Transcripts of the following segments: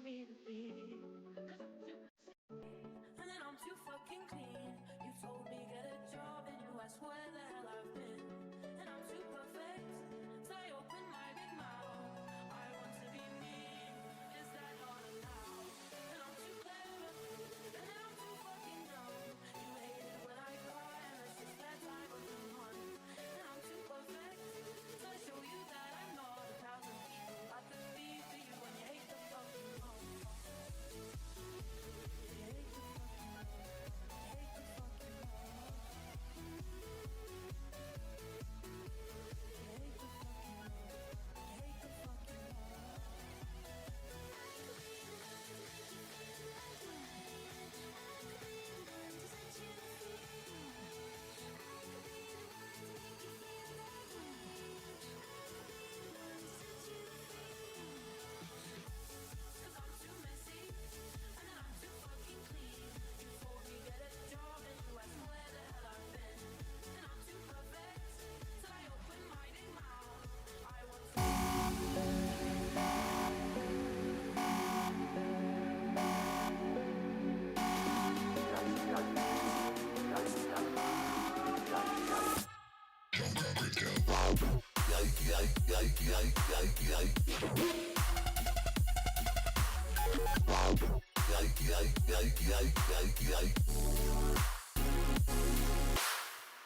Me to be. And then I'm too fucking clean. You told me get a job and you asked where the hell I've been. And I'm too perfect, so I open my big mouth. I want to be me, is that not allowed? And I'm too clever, and then I'm too fucking dumb. You hate it when I cry, and it's just that time of the month. And I'm too perfect, so I show you that I'm not 1,000 people. I could be for you when you hate the fucking month.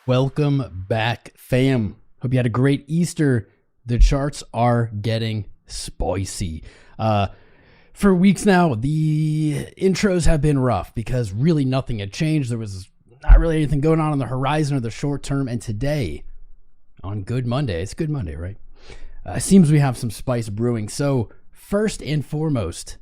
Welcome back, fam. Hope you had a great Easter. The charts are getting spicy. For weeks now, the intros have been rough because really nothing had changed. There was not really anything going on the horizon or the short term. And today, on Good Monday, it's Good Monday, right? Seems we have some spice brewing. So first and foremost,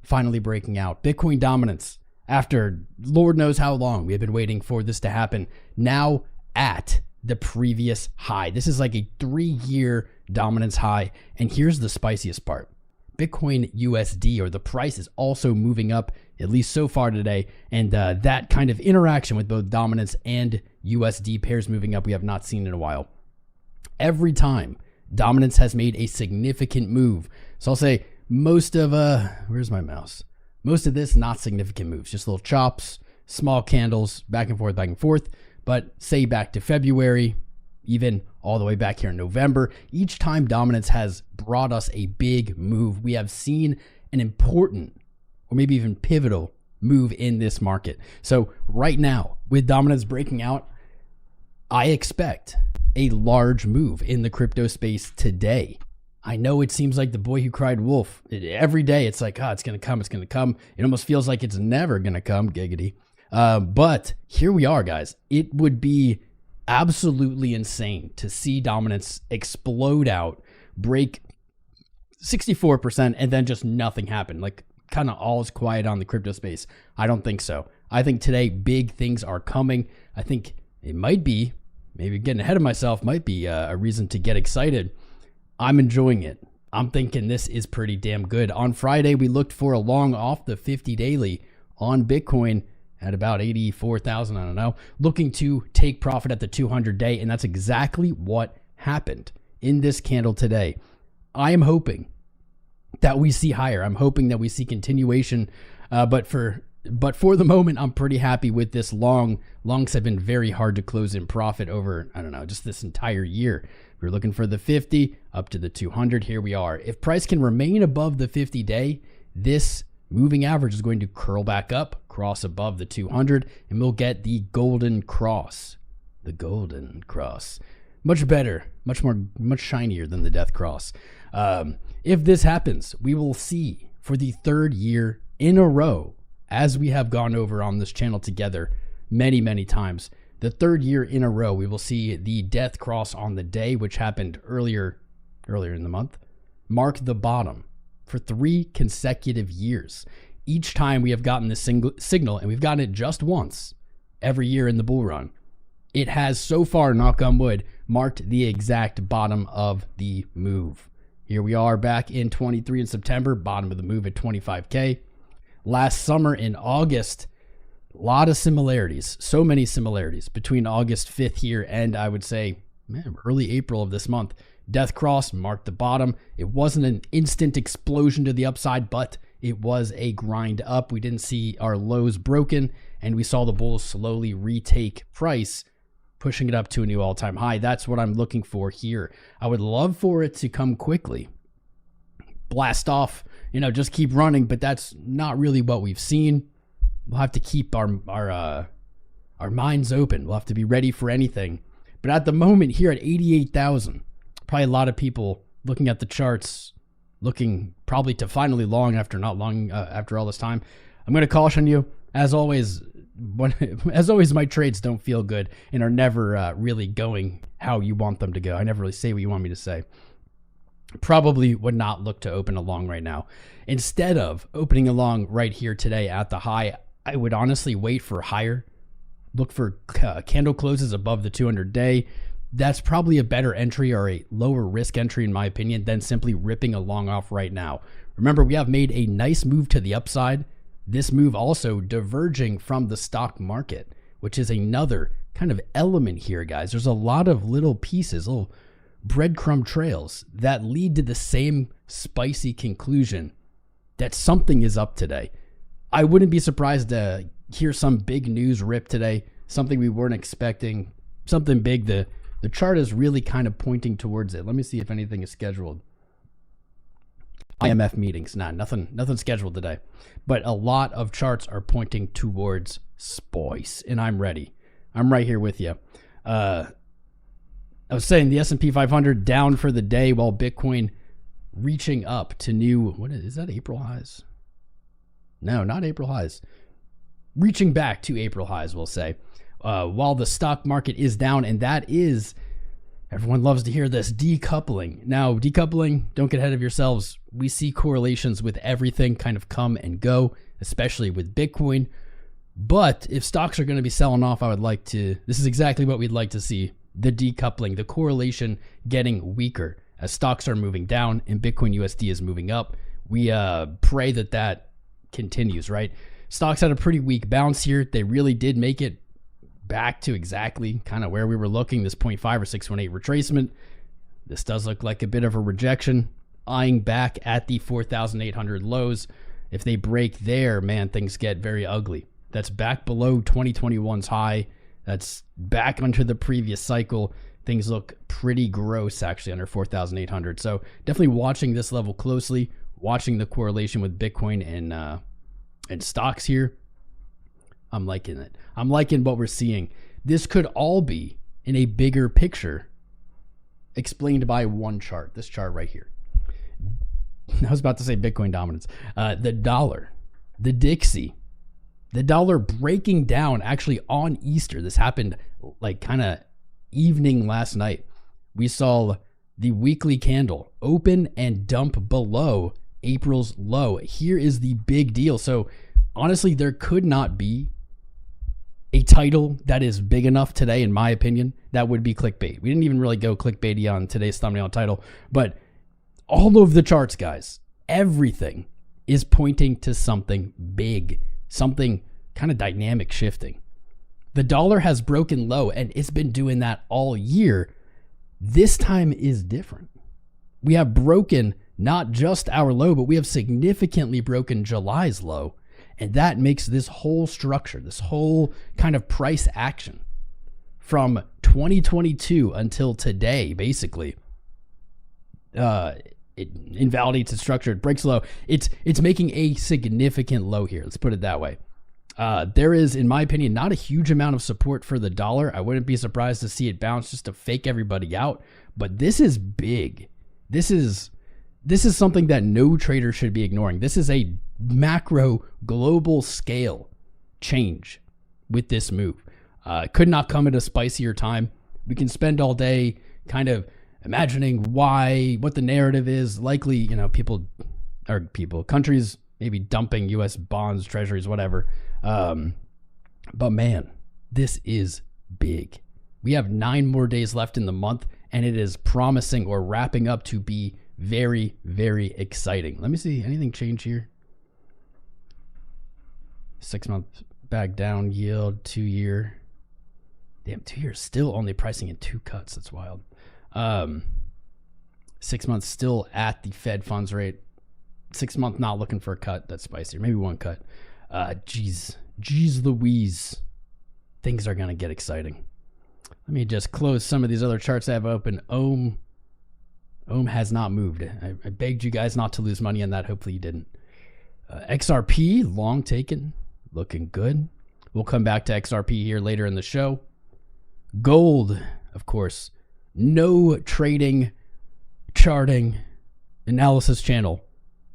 finally breaking out. Bitcoin dominance. After Lord knows how long we have been waiting for this to happen, now at the previous high. This is like a 3-year dominance high. And here's the spiciest part. Bitcoin USD, or the price, is also moving up, at least so far today. And that kind of interaction with both dominance and USD pairs moving up, we have not seen in a while. Every time dominance has made a significant move. So I'll say most of, where's my mouse? Most of this, not significant moves, just little chops, small candles, back and forth. But say back to February, even all the way back here in November, each time dominance has brought us a big move, we have seen an important, or maybe even pivotal, move in this market. So right now, with dominance breaking out, I expect a large move in the crypto space today. I know it seems like the boy who cried wolf. Every day it's like, it's going to come, it's going to come. It almost feels like it's never going to come, giggity. But here we are, guys. It would be absolutely insane to see dominance explode out, break 64%, and then just nothing happen. Like, kind of all is quiet on the crypto space. I don't think so. I think today big things are coming. I think it might be, maybe getting ahead of myself, might be a reason to get excited. I'm enjoying it. I'm thinking this is pretty damn good. On Friday, we looked for a long off the 50 daily on Bitcoin at about 84,000, I don't know, looking to take profit at the 200 day. And that's exactly what happened in this candle today. I am hoping that we see higher. I'm hoping that we see continuation. But for the moment, I'm pretty happy with this long. Longs have been very hard to close in profit over, I don't know, just this entire year. We're looking for the 50 up to the 200. Here we are. If price can remain above the 50 day, this moving average is going to curl back up, cross above the 200, and we'll get the golden cross. The golden cross. Much better, much shinier than the death cross. If this happens, we will see for the third year in a row, as we have gone over on this channel together many, many times, the third year in a row, we will see the death cross on the day, which happened earlier in the month, mark the bottom for 3 consecutive years. Each time we have gotten this signal, and we've gotten it just once every year in the bull run, it has so far, knock on wood, marked the exact bottom of the move. Here we are back in 23 in September, bottom of the move at 25K. Last summer in August, a lot of similarities, so many similarities between August 5th here and I would say early April of this month. Death cross marked the bottom. It wasn't an instant explosion to the upside, but it was a grind up. We didn't see our lows broken, and we saw the bulls slowly retake price, pushing it up to a new all-time high. That's what I'm looking for here. I would love for it to come quickly, blast off, just keep running, but that's not really what we've seen. We'll have to keep our minds open. We'll have to be ready for anything. But at the moment here at 88,000, probably a lot of people looking at the charts, looking probably to finally long after not long after all this time. I'm going to caution you, as always, my trades don't feel good and are never really going how you want them to go. I never really say what you want me to say. Probably would not look to open a long right now. Instead of opening a long right here today at the high, I would honestly wait for higher. Look for candle closes above the 200 day. That's probably a better entry or a lower risk entry in my opinion than simply ripping a long off right now. Remember, we have made a nice move to the upside. This move also diverging from the stock market, which is another kind of element here, guys. There's a lot of little pieces, little breadcrumb trails that lead to the same spicy conclusion that something is up today. I wouldn't be surprised to hear some big news rip today, something we weren't expecting, something big. The chart is really kind of pointing towards it. Let me see if anything is scheduled. IMF meetings, nothing scheduled today, but a lot of charts are pointing towards spice, and I'm ready. I'm right here with you. I was saying the S&P 500 down for the day while Bitcoin reaching up to new, what is that, April highs? No, not April highs. Reaching back to April highs, we'll say. While the stock market is down, and that is, everyone loves to hear this, decoupling. Now, decoupling, don't get ahead of yourselves. We see correlations with everything kind of come and go, especially with Bitcoin. But if stocks are going to be selling off, this is exactly what we'd like to see. The decoupling, the correlation getting weaker as stocks are moving down and Bitcoin USD is moving up. We pray that continues, right? Stocks had a pretty weak bounce here. They really did make it back to exactly kind of where we were looking, this 0.5 or 618 retracement. This does look like a bit of a rejection, eyeing back at the 4,800 lows. If they break there, man, things get very ugly. That's back below 2021's high. That's back under the previous cycle. Things look pretty gross actually under 4,800. So definitely watching this level closely, watching the correlation with Bitcoin and stocks here. I'm liking it. I'm liking what we're seeing. This could all be in a bigger picture explained by one chart, this chart right here. I was about to say Bitcoin dominance. The dollar, the Dixie, the dollar breaking down actually on Easter. This happened like kind of evening last night. We saw the weekly candle open and dump below April's low. Here is the big deal. So honestly, there could not be a title that is big enough today, in my opinion, that would be clickbait. We didn't even really go clickbaity on today's thumbnail title, but all of the charts, guys, everything is pointing to something big, something kind of dynamic shifting. The dollar has broken low, and it's been doing that all year. This time is different. We have broken not just our low, but we have significantly broken July's low. And that makes this whole structure, this whole kind of price action from 2022 until today, basically, it invalidates the structure. It breaks low. It's making a significant low here. Let's put it that way. There is, in my opinion, not a huge amount of support for the dollar. I wouldn't be surprised to see it bounce just to fake everybody out. But this is big. This is something that no trader should be ignoring. This is a macro global scale change with this move. Could not come at a spicier time. We can spend all day kind of imagining what the narrative is. Likely, countries maybe dumping US bonds, treasuries, whatever. But man, this is big. We have 9 more days left in the month, and it is promising or wrapping up to be very, very exciting. Let me see. Anything change here? 6-month back down yield, 2-year. Damn, 2 years still only pricing in 2 cuts. That's wild. 6 months still at the Fed funds rate. 6 month not looking for a cut. That's spicier. Maybe 1 cut. Geez Louise. Things are going to get exciting. Let me just close some of these other charts I have open. 𝐿 has not moved. I begged you guys not to lose money on that. Hopefully you didn't. XRP, long taken, looking good. We'll come back to XRP here later in the show. Gold, of course, no trading, charting, analysis channel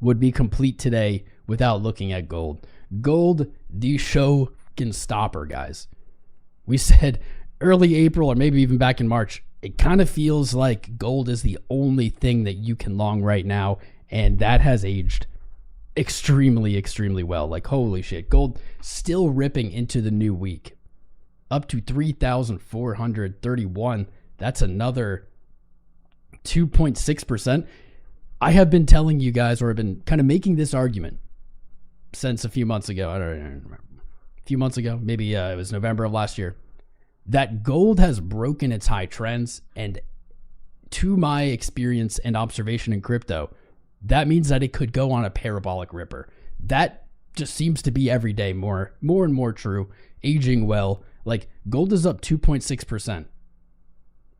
would be complete today without looking at gold. Gold, the show can stopper, guys. We said early April or maybe even back in March, it kind of feels like gold is the only thing that you can long right now, and that has aged extremely, extremely well. Like, holy shit, gold still ripping into the new week. Up to 3,431. That's another 2.6%. I have been telling you guys, or I've been kind of making this argument since a few months ago. I don't remember. A few months ago, maybe it was November of last year, that gold has broken its high trends. And to my experience and observation in crypto, that means that it could go on a parabolic ripper. That just seems to be every day more and more true, aging well. Like, gold is up 2.6%.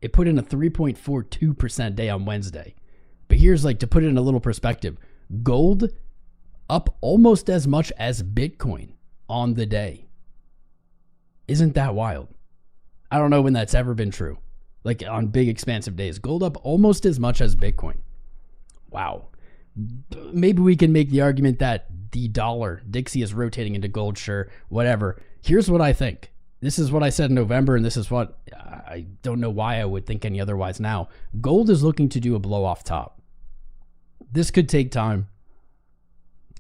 It put in a 3.42% day on Wednesday. But here's, like, to put it in a little perspective, gold up almost as much as Bitcoin on the day. Isn't that wild? I don't know when that's ever been true. Like, on big expansive days, gold up almost as much as Bitcoin. Wow. Maybe we can make the argument that the dollar, Dixie, is rotating into gold, sure, whatever. Here's what I think. This is what I said in November, and this is what I don't know why I would think any otherwise now. Gold is looking to do a blow off top. This could take time.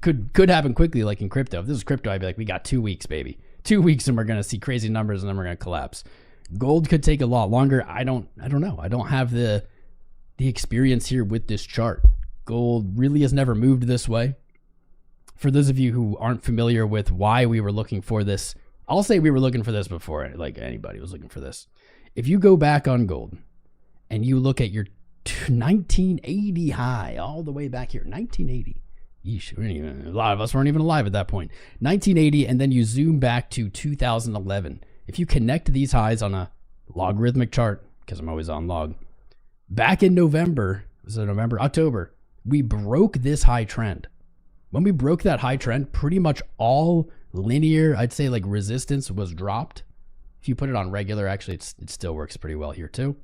Could happen quickly, like in crypto. If this is crypto, I'd be like, we got 2 weeks, baby. 2 weeks, and we're going to see crazy numbers, and then we're going to collapse. Gold could take a lot longer. I don't know. I don't have the experience here with this chart. Gold really has never moved this way. For those of you who aren't familiar with why we were looking for this, I'll say we were looking for this before like anybody was looking for this. If you go back on gold and you look at your 1980 high all the way back here, 1980. Yeesh, a lot of us weren't even alive at that point. 1980, and then you zoom back to 2011. If you connect these highs on a logarithmic chart, because I'm always on log, back in November, October, we broke this high trend. When we broke that high trend, pretty much all linear, I'd say, like, resistance was dropped. If you put it on regular, actually, it still works pretty well here too.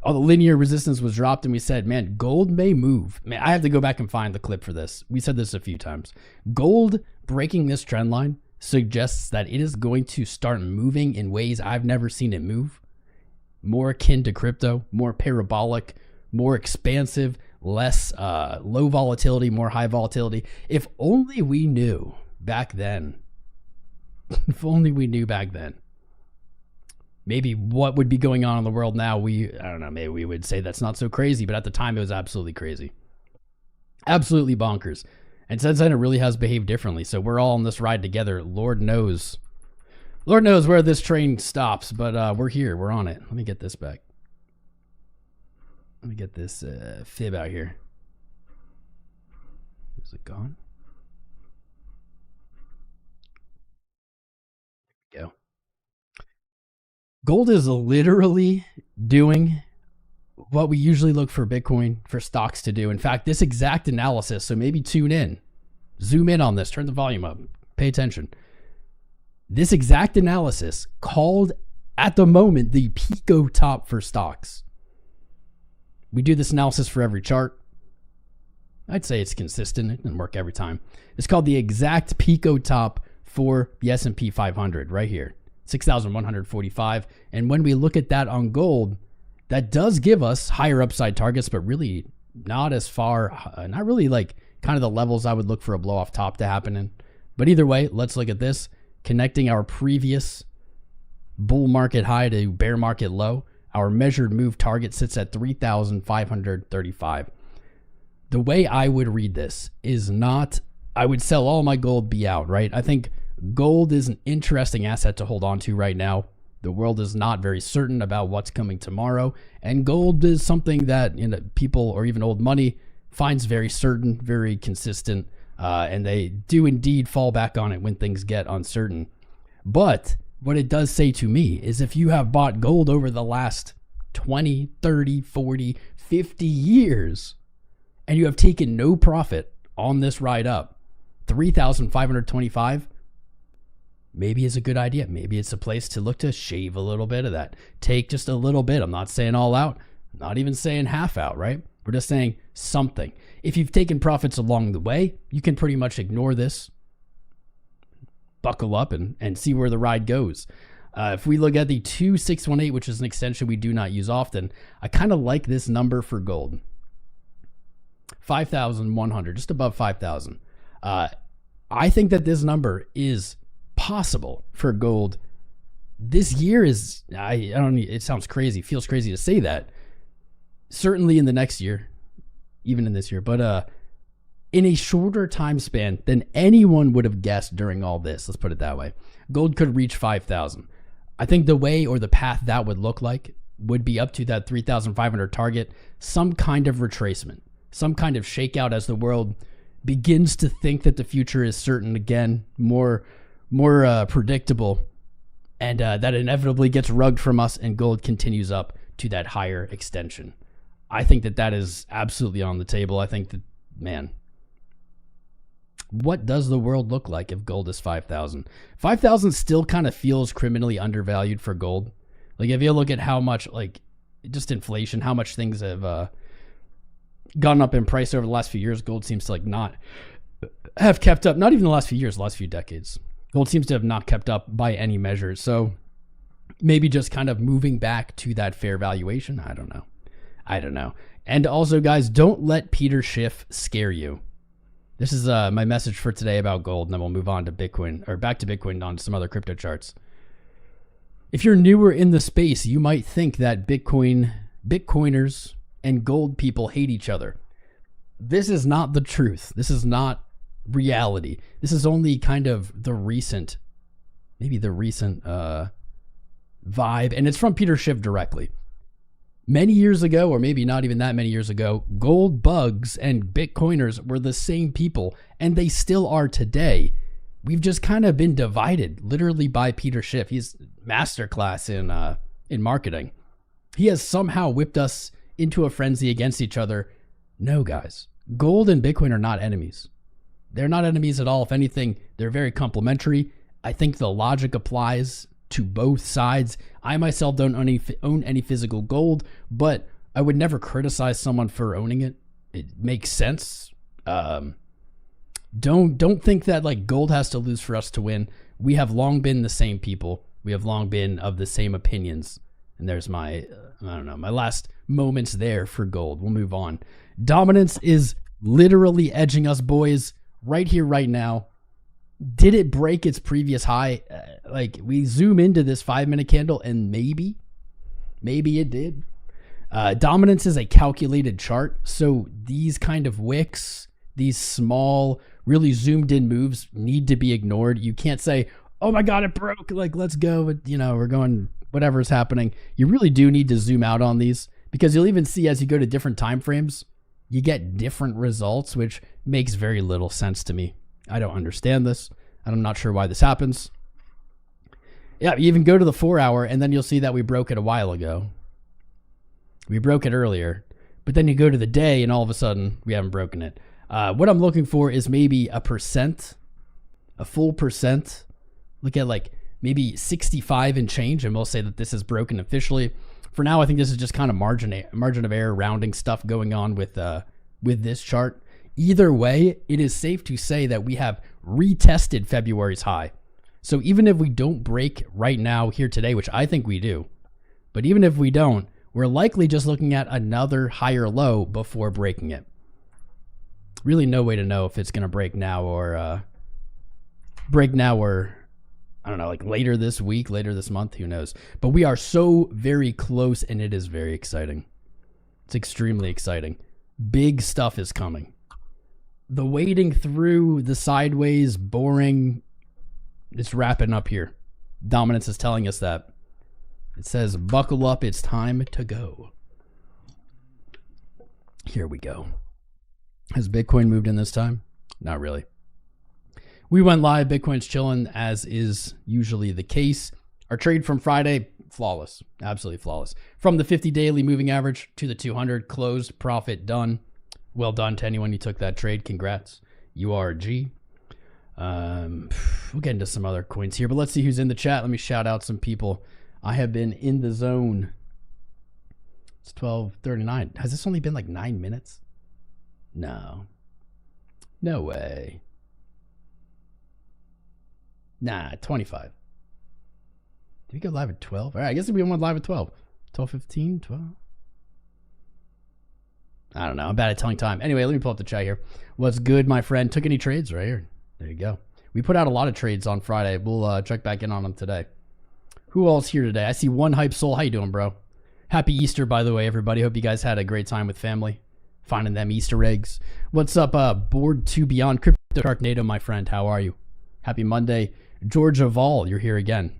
all the linear resistance was dropped and we said, man, gold may move. Man, I have to go back and find the clip for this. We said this a few times. Gold breaking this trend line suggests that it is going to start moving in ways I've never seen it move. More akin to crypto, more parabolic, more expansive, less low volatility, more high volatility. If only we knew back then. If only we knew back then. Maybe what would be going on in the world now, I don't know, maybe we would say that's not so crazy, but at the time it was absolutely crazy. Absolutely bonkers. And since then it really has behaved differently. So we're all on this ride together. Lord knows where this train stops, but we're here, we're on it. Let me get this back. Let me get this fib out here. Is it gone? There we go. Gold is literally doing what we usually look for Bitcoin, for stocks to do. In fact, this exact analysis, so maybe tune in, zoom in on this, turn the volume up, pay attention. This exact analysis called at the moment the Pico top for stocks. We do this analysis for every chart. I'd say it's consistent. It doesn't work every time. It's called the exact Pico top for the S&P 500 right here. 6,145. And when we look at that on gold, that does give us higher upside targets, but really not as far, not really like kind of the levels I would look for a blow off top to happen in. But either way, let's look at this. Connecting our previous bull market high to bear market low, our measured move target sits at 3,535. The way I would read this is not, I would sell all my gold, be out, right? I think gold is an interesting asset to hold on to right now. The world is not very certain about what's coming tomorrow. And gold is something that people or even old money finds very certain, very consistent. And they do indeed fall back on it when things get uncertain. But what it does say to me is if you have bought gold over the last 20, 30, 40, 50 years, and you have taken no profit on this ride up, 3,525, maybe it's a good idea. Maybe it's a place to look to shave a little bit of that. Take just a little bit. I'm not saying all out, not even saying half out, right? We're just saying something. If you've taken profits along the way, you can pretty much ignore this, buckle up and see where the ride goes. If we look at the 2618, which is an extension we do not use often, I kind of like this number for gold. 5,100, just above 5,000. I think that this number is possible for gold. This year is, I don't, it sounds crazy, feels crazy to say that. Certainly in the next year, even in this year, but in a shorter time span than anyone would have guessed during all this, let's put it that way, gold could reach 5,000. I think the way or the path that would look like would be up to that 3,500 target, some kind of retracement, some kind of shakeout as the world begins to think that the future is certain again, more predictable, and that inevitably gets rugged from us and gold continues up to that higher extension. I think that is absolutely on the table. I think that, man, what does the world look like if gold is 5,000? 5,000 still kind of feels criminally undervalued for gold. Like if you look at how much, like just inflation, how much things have gone up in price over the last few years, gold seems to like not have kept up. Not even the last few years, the last few decades. Gold seems to have not kept up by any measure. So maybe just kind of moving back to that fair valuation. I don't know. And also, guys, don't let Peter Schiff scare you. This is my message for today about gold, and then we'll move on to Bitcoin, or back to Bitcoin on some other crypto charts. If you're newer in the space, you might think that Bitcoiners and gold people hate each other. This is not the truth. This is not reality. This is only kind of the recent vibe, and it's from Peter Schiff directly. Many years ago, or maybe not even that many years ago, gold bugs and Bitcoiners were the same people, and they still are today. We've just kind of been divided, literally by Peter Schiff. He's masterclass in marketing. He has somehow whipped us into a frenzy against each other. No, guys, gold and Bitcoin are not enemies. They're not enemies at all. If anything, they're very complementary. I think the logic applies to both sides. I myself don't own any physical gold, but I would never criticize someone for owning it. It makes sense. Don't think that like gold has to lose for us to win. We have long been the same people. We have long been of the same opinions. And there's my, my last moments there for gold. We'll move on. Dominance is literally edging us, boys, right here, right now. Did it break its previous high? Like, we zoom into this 5-minute candle, and maybe it did. Dominance is a calculated chart, so these kind of wicks, these small, really zoomed in moves need to be ignored. You can't say, oh my God, it broke, like, let's go, but, we're going, whatever's happening. You really do need to zoom out on these, because you'll even see as you go to different time frames, you get different results, which makes very little sense to me. I don't understand this, and I'm not sure why this happens. Yeah, you even go to the 4-hour, and then you'll see that we broke it a while ago. We broke it earlier, but then you go to the day, and all of a sudden, we haven't broken it. What I'm looking for is maybe a full percent. Look at like maybe 65 and change, and we'll say that this is broken officially. For now, I think this is just kind of margin of error rounding stuff going on with this chart. Either way, it is safe to say that we have retested February's high. So even if we don't break right now here today, which I think we do, but even if we don't, we're likely just looking at another higher low before breaking it. Really no way to know if it's going to break now or I don't know, like later this week, later this month, who knows. But we are so very close, and it is very exciting. It's extremely exciting. Big stuff is coming. The wading through the sideways, boring, it's wrapping up here. Dominance is telling us that. It says, buckle up, it's time to go. Here we go. Has Bitcoin moved in this time? Not really. We went live. Bitcoin's chilling, as is usually the case. Our trade from Friday, flawless. Absolutely flawless. From the 50 daily moving average to the 200, closed, profit, done. Well done to anyone who took that trade. Congrats. 𝐂𝐴RG. We'll get into some other coins here, but let's see who's in the chat. Let me shout out some people. I have been in the zone. It's 12:39. Has this only been like 9 minutes? No. No way. Nah, 25. Did we go live at 12? All right, I guess we went live at 12. 12:15, 12. I don't know. I'm bad at telling time. Anyway, let me pull up the chat here. What's good, my friend? Took any trades right here? There you go. We put out a lot of trades on Friday. We'll check back in on them today. Who all's here today? I see One Hype Soul. How you doing, bro? Happy Easter, by the way, everybody. Hope you guys had a great time with family, finding them Easter eggs. What's up, Board to Beyond? Crypto Sharknado, my friend. How are you? Happy Monday. Georgia Vol, you're here again.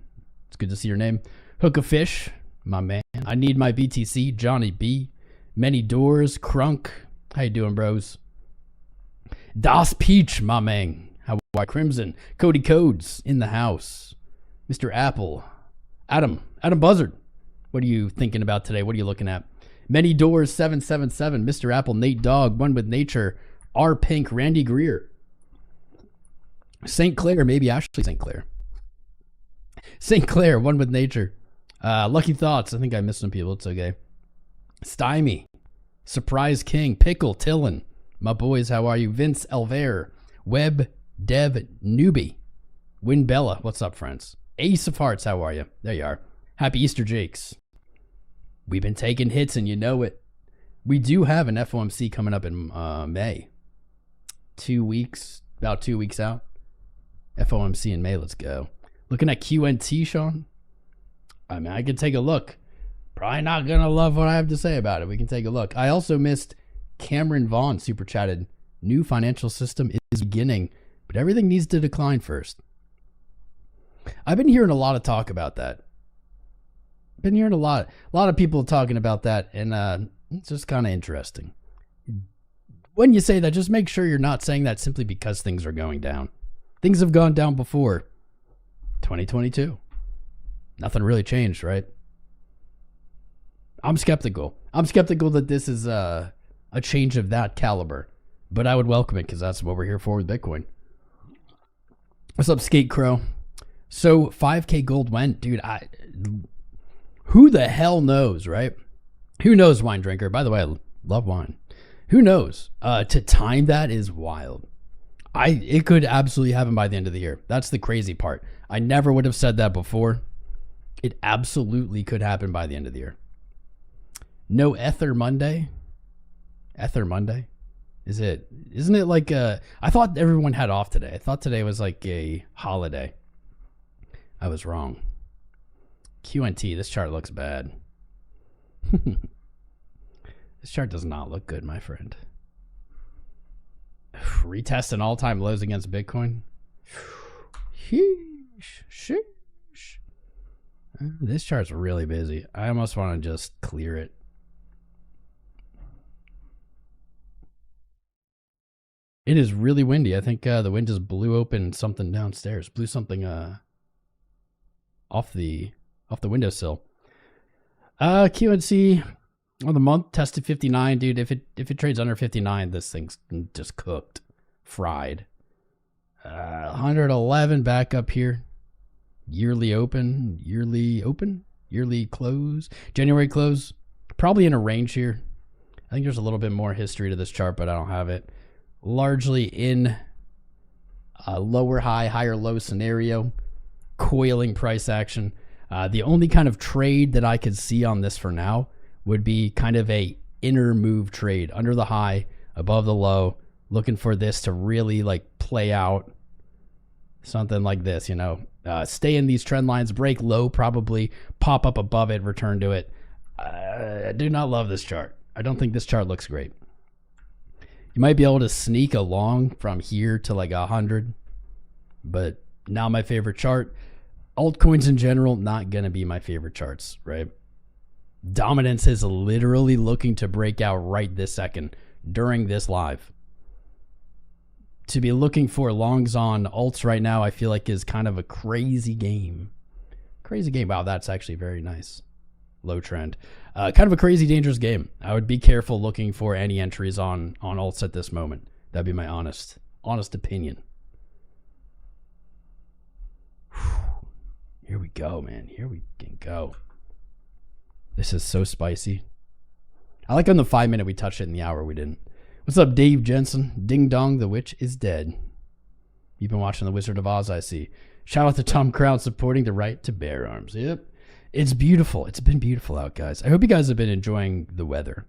It's good to see your name. Hook a Fish, my man. I need my BTC. Johnny B. Many Doors. Crunk. How you doing, bros? Das Peach, my man. How are Crimson? Cody Codes in the house. Mr. Apple. Adam Buzzard. What are you thinking about today? What are you looking at? Many Doors 777. Mr. Apple. Nate Dogg. One with Nature. R Pink. Randy Greer. St. Clair, maybe Ashley St. Clair. St. Clair, One with Nature. Lucky Thoughts. I think I missed some people. It's okay. Stymie. Surprise King. Pickle. Tillin. My boys, how are you? Vince Elver. Web Dev Newbie. Win Bella. What's up, friends? Ace of Hearts, how are you? There you are. Happy Easter, Jakes. We've been taking hits, and you know it. We do have an FOMC coming up in May. 2 weeks, about 2 weeks out. FOMC in May, let's go. Looking at QNT, Sean? I mean, I can take a look. Probably not going to love what I have to say about it. We can take a look. I also missed Cameron Vaughn super chatted. New financial system is beginning, but everything needs to decline first. I've been hearing a lot of talk about that. Been hearing a lot of people talking about that, and it's just kind of interesting. When you say that, just make sure you're not saying that simply because things are going down. Things have gone down before. 2022. Nothing really changed, right? I'm skeptical. I'm skeptical that this is a change of that caliber, but I would welcome it because that's what we're here for with Bitcoin. What's up, Skate Crow? So 5K gold went, dude. Who the hell knows, right? Who knows, wine drinker? By the way, I love wine. Who knows? To time that is wild. It could absolutely happen by the end of the year. That's the crazy part. I never would have said that before. It absolutely could happen by the end of the year. No Ether Monday? Ether Monday? Isn't it like I thought everyone had off today. I thought today was like a holiday. I was wrong. QNT, this chart looks bad. This chart does not look good, my friend. Retesting all-time lows against Bitcoin. Sheesh. This chart's really busy. I almost want to just clear it. It is really windy. I think the wind just blew open something downstairs. Blew something off the windowsill. QNC on the month tested 59, dude. If it trades under 59, this thing's just cooked, fried. 111 back up here. Yearly close, January close. Probably in a range here. I think there's a little bit more history to this chart, but I don't have it. Largely in a lower high, higher low scenario, coiling price action. The only kind of trade that I could see on this for now would be kind of a inner move trade, under the high, above the low, looking for this to really like play out. Something like this, you know, stay in these trend lines, break low, probably pop up above it, return to it. I do not love this chart. I don't think this chart looks great. You might be able to sneak along from here to like 100, but not my favorite chart. Altcoins in general, not going to be my favorite charts, right? Dominance is literally looking to break out right this second during this live. To be looking for longs on alts right now, I feel like is kind of a crazy game. Crazy game. Wow, that's actually very nice. Low trend. Kind of a crazy, dangerous game. I would be careful looking for any entries on alts at this moment. That'd be my honest opinion. Whew. Here we go, man. Here we can go. This is so spicy. I like on the 5 minute we touched it, in the hour we didn't. What's up, Dave Jensen? Ding dong, the witch is dead. You've been watching The Wizard of Oz, I see. Shout out to Tom Crown supporting the right to bear arms. Yep. It's beautiful. It's been beautiful out, guys. I hope you guys have been enjoying the weather.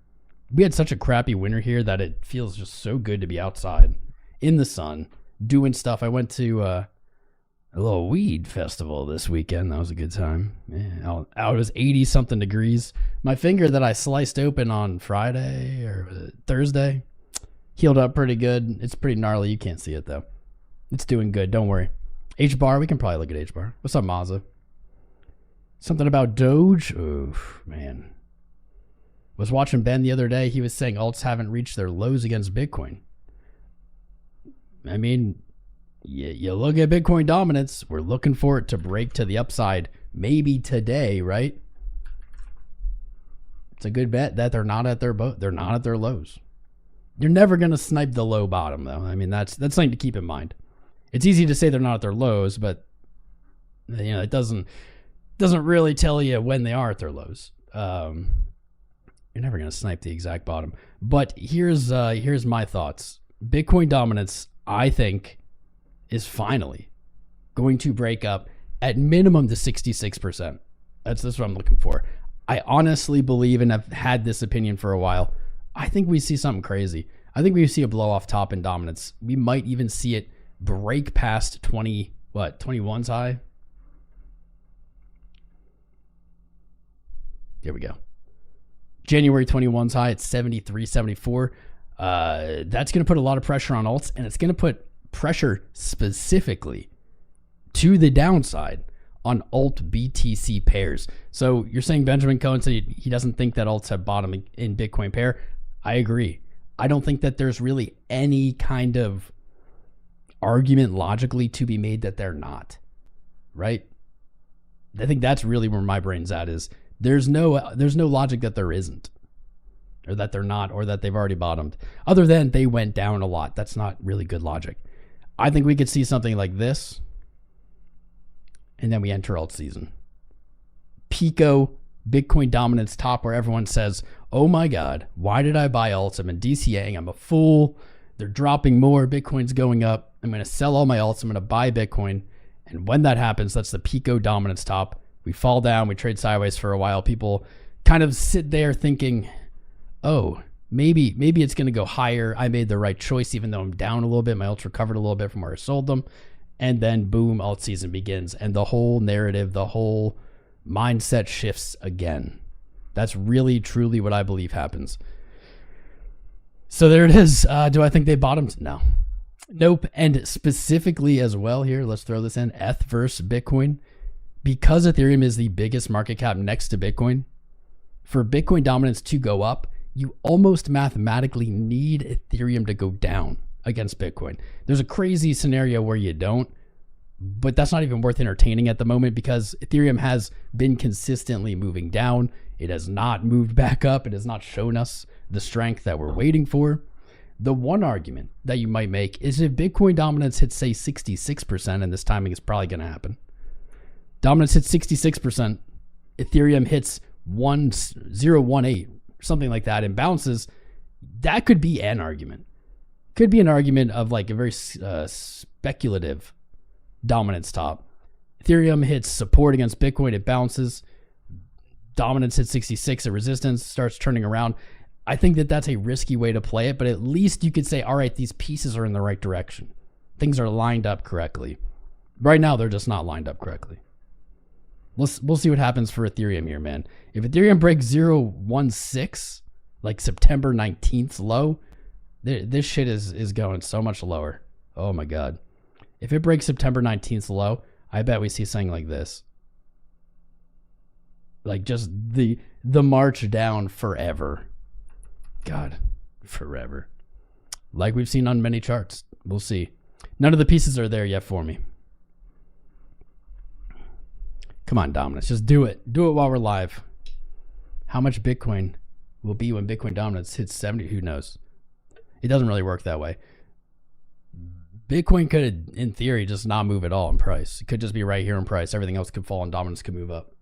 We had such a crappy winter here that it feels just so good to be outside in the sun doing stuff. I went to a little weed festival this weekend. That was a good time. Yeah, out it was 80 something degrees. My finger that I sliced open on Friday or Thursday healed up pretty good. It's pretty gnarly. You can't see it though. It's doing good. Don't worry. HBAR. We can probably look at HBAR. What's up, Mazza? Something about Doge. Oof, man. Was watching Ben the other day. He was saying alts haven't reached their lows against Bitcoin. I mean, you look at Bitcoin dominance. We're looking for it to break to the upside maybe today, right? It's a good bet that they're not at their lows. You're never going to snipe the low bottom, though. I mean, that's something to keep in mind. It's easy to say they're not at their lows, but you know, it doesn't really tell you when they are at their lows. You're never going to snipe the exact bottom. But here's my thoughts. Bitcoin dominance, I think, is finally going to break up at minimum to 66%. That's what I'm looking for. I honestly believe, and I've had this opinion for a while, I think we see something crazy. I think we see a blow off top in dominance. We might even see it break past 21's high. Here we go. January 21's high at 73.74. That's going to put a lot of pressure on alts, and it's going to put pressure specifically to the downside on alt BTC pairs. So you're saying Benjamin Cohen said he doesn't think that alts have bottomed in Bitcoin pair. I agree. I don't think that there's really any kind of argument logically to be made that they're not, right? I think that's really where my brain's at, is there's no logic that there isn't, or that they're not, or that they've already bottomed, other than they went down a lot. That's not really good logic. I think we could see something like this, and then we enter alt season. Pico Bitcoin dominance top where everyone says, oh my God, why did I buy alts? I'm in DCAing. I'm a fool. They're dropping more. Bitcoin's going up. I'm going to sell all my alts. I'm going to buy Bitcoin. And when that happens, that's the Pico dominance top. We fall down. We trade sideways for a while. People kind of sit there thinking, oh, maybe it's going to go higher. I made the right choice, even though I'm down a little bit. My alts recovered a little bit from where I sold them. And then boom, alt season begins. And the whole narrative, the whole mindset shifts again. That's really, truly what I believe happens. So there it is. Do I think they bottomed? No. Nope. And specifically as well here, let's throw this in, ETH versus Bitcoin. Because Ethereum is the biggest market cap next to Bitcoin, for Bitcoin dominance to go up, you almost mathematically need Ethereum to go down against Bitcoin. There's a crazy scenario where you don't, but that's not even worth entertaining at the moment because Ethereum has been consistently moving down. It has not moved back up. It has not shown us the strength that we're waiting for. The one argument that you might make is if Bitcoin dominance hits, say, 66%, and this timing is probably going to happen. Dominance hits 66%. Ethereum hits 1018, something like that, and bounces. That could be an argument. Could be an argument of like a very speculative dominance top. Ethereum hits support against Bitcoin. It bounces. Dominance hits 66 at resistance, starts turning around. I think that that's a risky way to play it, but at least you could say, all right, these pieces are in the right direction. Things are lined up correctly. Right now, they're just not lined up correctly. We'll see what happens for Ethereum here, man. If Ethereum breaks 0.16, like September 19th low, this shit is going so much lower. Oh my God. If it breaks September 19th low, I bet we see something like this. Like just the march down forever. God, forever. Like we've seen on many charts. We'll see. None of the pieces are there yet for me. Come on, dominance. Just do it. Do it while we're live. How much Bitcoin will be when Bitcoin dominance hits 70? Who knows? It doesn't really work that way. Bitcoin could, in theory, just not move at all in price. It could just be right here in price. Everything else could fall and dominance could move up.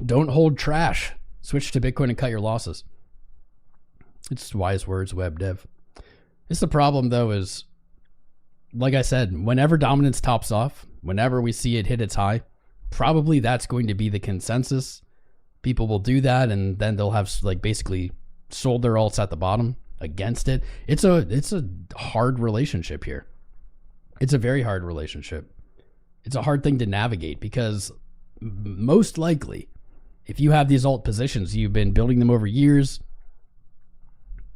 Don't hold trash. Switch to Bitcoin and cut your losses. It's wise words, web dev. It's the problem, though, is, like I said, whenever dominance tops off, whenever we see it hit its high, probably that's going to be the consensus. People will do that, and then they'll have like basically sold their alts at the bottom against it. It's a hard relationship here. It's a very hard relationship. It's a hard thing to navigate because most likely, if you have these alt positions, you've been building them over years.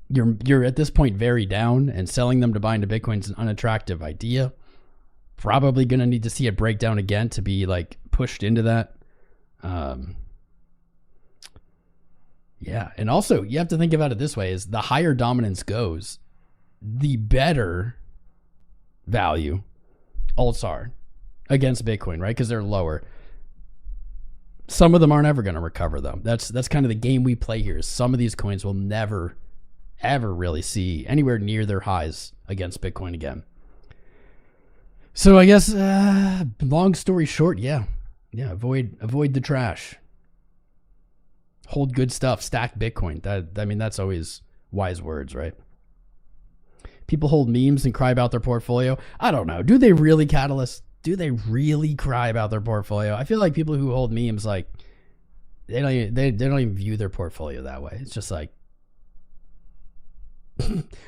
You're at this point very down, and selling them to buy into Bitcoin is an unattractive idea. Probably going to need to see it break down again to be like pushed into that. Yeah. And also you have to think about it this way: is the higher dominance goes, the better value alts are against Bitcoin, right? Because they're lower. Some of them aren't ever going to recover though. That's kind of the game we play here. Some of these coins will never, ever really see anywhere near their highs against Bitcoin again. So I guess, long story short, yeah, avoid the trash. Hold good stuff. Stack Bitcoin. That's always wise words, right? People hold memes and cry about their portfolio. I don't know. Do they really, Catalyst? Do they really cry about their portfolio? I feel like people who hold memes, like, they don't even view their portfolio that way. It's just like,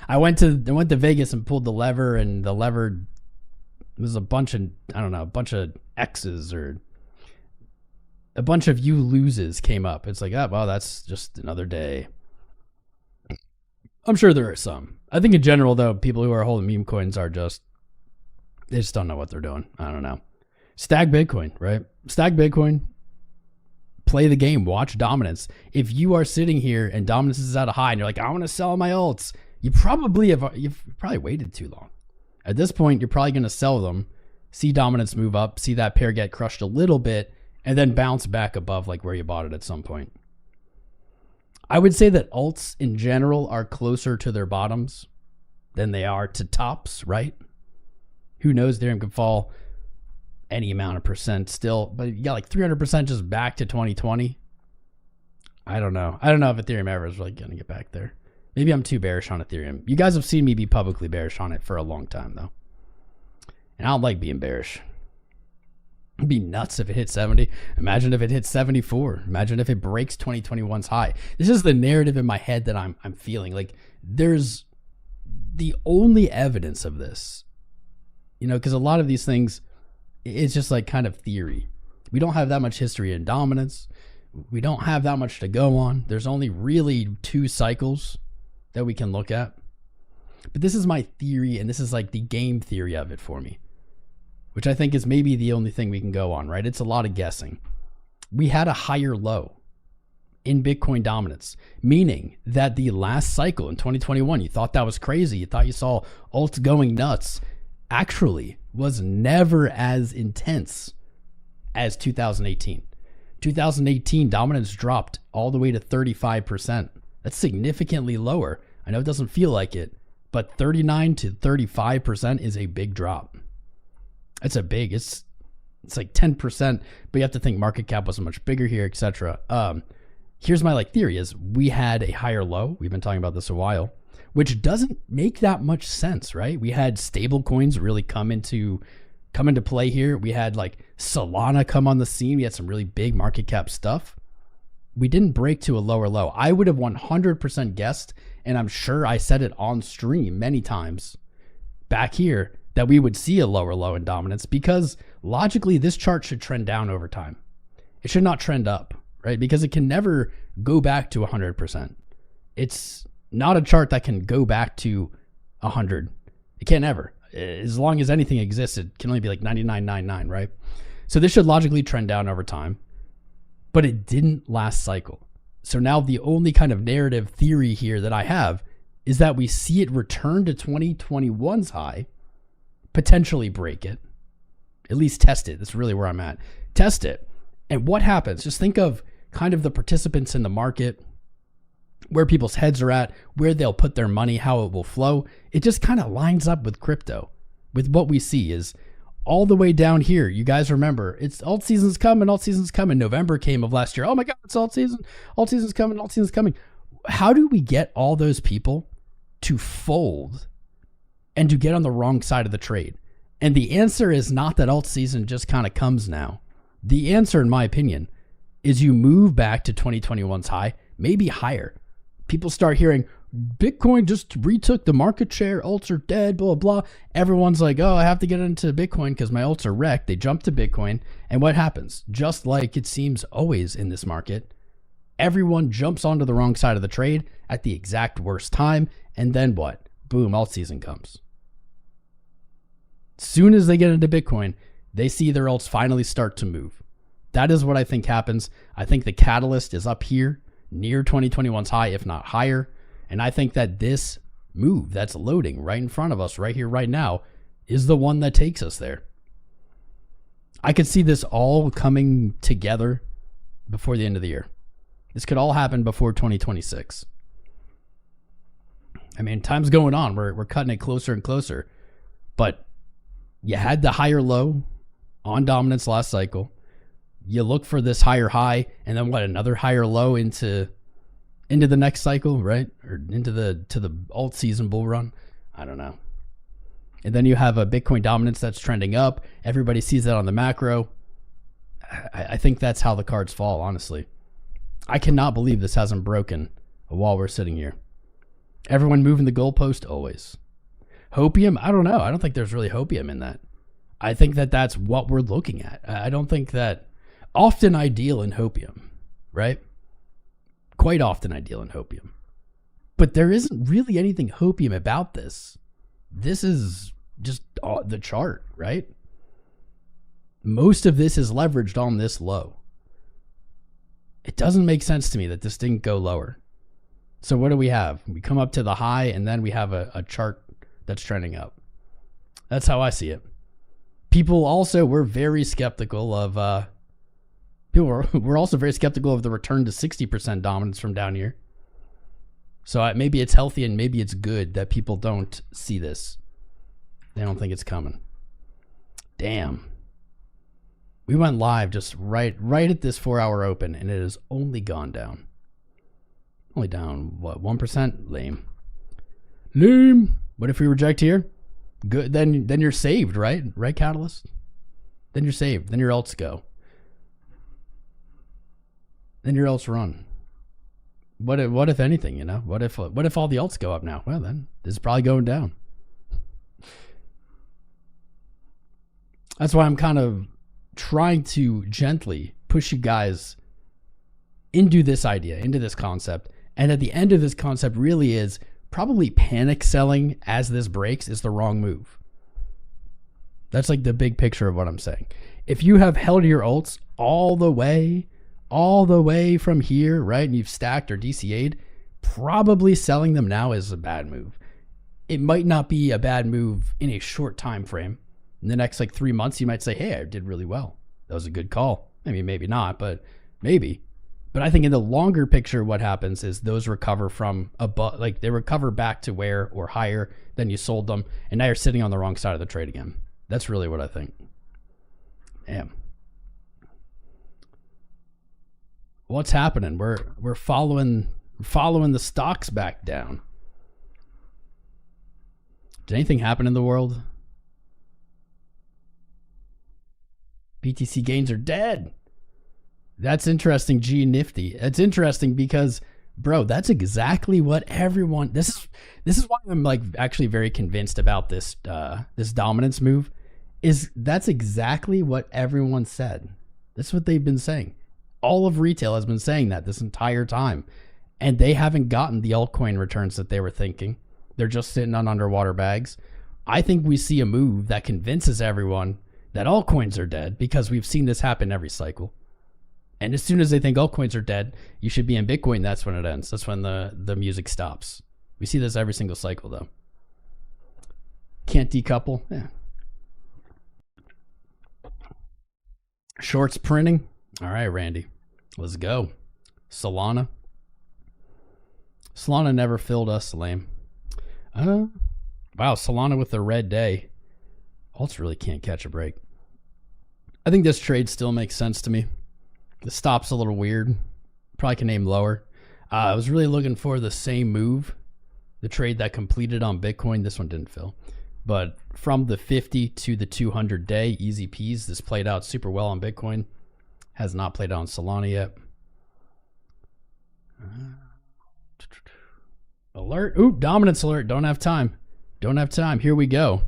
I went to Vegas and pulled the lever, and the lever was a bunch of, I don't know, a bunch of X's or a bunch of you loses came up. It's like, oh, well, that's just another day. I'm sure there are some. I think in general, though, people who are holding meme coins are just, they just don't know what they're doing. I don't know. Stack Bitcoin, right? Stack Bitcoin. Play the game. Watch dominance. If you are sitting here and dominance is at a high and you're like, I want to sell my alts, you've probably waited too long. At this point, you're probably going to sell them, see dominance move up, see that pair get crushed a little bit, and then bounce back above like where you bought it at some point. I would say that alts in general are closer to their bottoms than they are to tops, right? Who knows? Ethereum could fall any amount of percent still, but you got like 300% just back to 2020. I don't know. I don't know if Ethereum ever is really going to get back there. Maybe I'm too bearish on Ethereum. You guys have seen me be publicly bearish on it for a long time, though. And I don't like being bearish. It'd be nuts if it hit 70. Imagine if it hit 74. Imagine if it breaks 2021's high. This is the narrative in my head that I'm feeling. Like, there's the only evidence of this, you know, because a lot of these things, it's just like kind of theory. We don't have that much history in dominance. We don't have that much to go on. There's only really 2 cycles that we can look at. But this is my theory, and this is like the game theory of it for me, which I think is maybe the only thing we can go on, right? It's a lot of guessing. We had a higher low in Bitcoin dominance, meaning that the last cycle in 2021, you thought that was crazy. You thought you saw alts going nuts. Actually was never as intense as 2018. 2018 dominance dropped all the way to 35%. That's significantly lower. I know it doesn't feel like it, but 39 to 35% is a big drop. It's a big, it's like 10%, but you have to think market cap was much bigger here, etc. Here's my like theory is we had a higher low. We've been talking about this a while, which doesn't make that much sense, right? We had stable coins really come into play here. We had like Solana come on the scene. We had some really big market cap stuff. We didn't break to a lower low. I would have 100% guessed, and I'm sure I said it on stream many times back here, that we would see a lower low in dominance, because logically this chart should trend down over time. It should not trend up, right? Because it can never go back to 100%. It's not a chart that can go back to 100. It can't ever. As long as anything exists, it can only be like 99.99, right? So this should logically trend down over time, but it didn't last cycle. So now the only kind of narrative theory here that I have is that we see it return to 2021's high, potentially break it, at least test it. That's really where I'm at. Test it. And what happens? Just think of kind of the participants in the market, where people's heads are at, where they'll put their money, how it will flow. It just kind of lines up with crypto, with what we see is all the way down here. You guys remember, it's alt season's coming, alt season's coming. November came of last year. Oh my God, it's alt season. Alt season's coming, alt season's coming. How do we get all those people to fold and to get on the wrong side of the trade? And the answer is not that alt season just kind of comes now. The answer, in my opinion, is you move back to 2021's high, maybe higher. People start hearing Bitcoin just retook the market share, alts are dead, blah, blah, blah. Everyone's like, oh, I have to get into Bitcoin because my alts are wrecked. They jump to Bitcoin. And what happens? Just like it seems always in this market, everyone jumps onto the wrong side of the trade at the exact worst time. And then what? Boom, alt season comes. Soon as they get into Bitcoin, they see their alts finally start to move. That is what I think happens. I think the catalyst is up here near 2021's high, if not higher. And I think that this move that's loading right in front of us right here, right now, is the one that takes us there. I could see this all coming together before the end of the year. This could all happen before 2026. I mean, time's going on. We're cutting it closer and closer. But you had the higher low on dominance last cycle. You look for this higher high, and then what? Another higher low into the next cycle, right? Or into the alt season bull run. I don't know. And then you have a Bitcoin dominance that's trending up. Everybody sees that on the macro. I think that's how the cards fall, honestly. I cannot believe this hasn't broken while we're sitting here. Everyone moving the goalpost always. Hopium? I don't know. I don't think there's really hopium in that. I think that that's what we're looking at. I don't think that often I deal in hopium, right? Quite often I deal in hopium. But there isn't really anything hopium about this. This is just the chart, right? Most of this is leveraged on this low. It doesn't make sense to me that this didn't go lower. So what do we have? We come up to the high, and then we have a chart that's trending up. That's how I see it. People also were very skeptical of... We're also very skeptical of the return to 60% dominance from down here. So maybe it's healthy and maybe it's good that people don't see this. They don't think it's coming. Damn. We went live just right at this 4-hour open, and it has only gone down. Only down, what, 1%? Lame. Lame. What if we reject here? Good. Then you're saved, right? Right, Catalyst? Then you're saved. Then your alts go. Then your alts run. What if anything, you know? What if all the alts go up now? Well, then this is probably going down. That's why I'm kind of trying to gently push you guys into this idea, into this concept. And at the end of this concept really is probably panic selling as this breaks is the wrong move. That's like the big picture of what I'm saying. If you have held your alts all the way from here, right, and you've stacked or DCA'd, probably selling them now is a bad move. It might not be a bad move in a short time frame. In the next like 3 months, you might say, hey, I did really well. That was a good call. I mean, maybe not, but maybe. But I think in the longer picture, what happens is those recover from above, like they recover back to where or higher than you sold them. And now you're sitting on the wrong side of the trade again. That's really what I think. Damn. What's happening? We're following the stocks back down. Did anything happen in the world? BTC gains are dead. That's interesting, G Nifty. It's interesting because, bro, that's exactly what everyone. This is why I'm like actually very convinced about this this dominance move. That's exactly what everyone said. That's what they've been saying. All of retail has been saying that this entire time, and they haven't gotten the altcoin returns that they were thinking. They're just sitting on underwater bags. I think we see a move that convinces everyone that altcoins are dead, because we've seen this happen every cycle. And as soon as they think altcoins are dead, you should be in Bitcoin. That's when it ends. That's when the music stops. We see this every single cycle, though. Can't decouple. Yeah. Shorts printing. All right, Randy. Let's go. Solana. Solana never filled us, lame. Wow, Solana with the red day. Alts really can't catch a break. I think this trade still makes sense to me. The stop's a little weird. Probably can name lower. I was really looking for the same move. The trade that completed on Bitcoin. This one didn't fill. But from the 50 to the 200 day, easy peas. This played out super well on Bitcoin. Has not played out on Solana yet. Alert. Ooh, dominance alert. Don't have time. Don't have time. Here we go.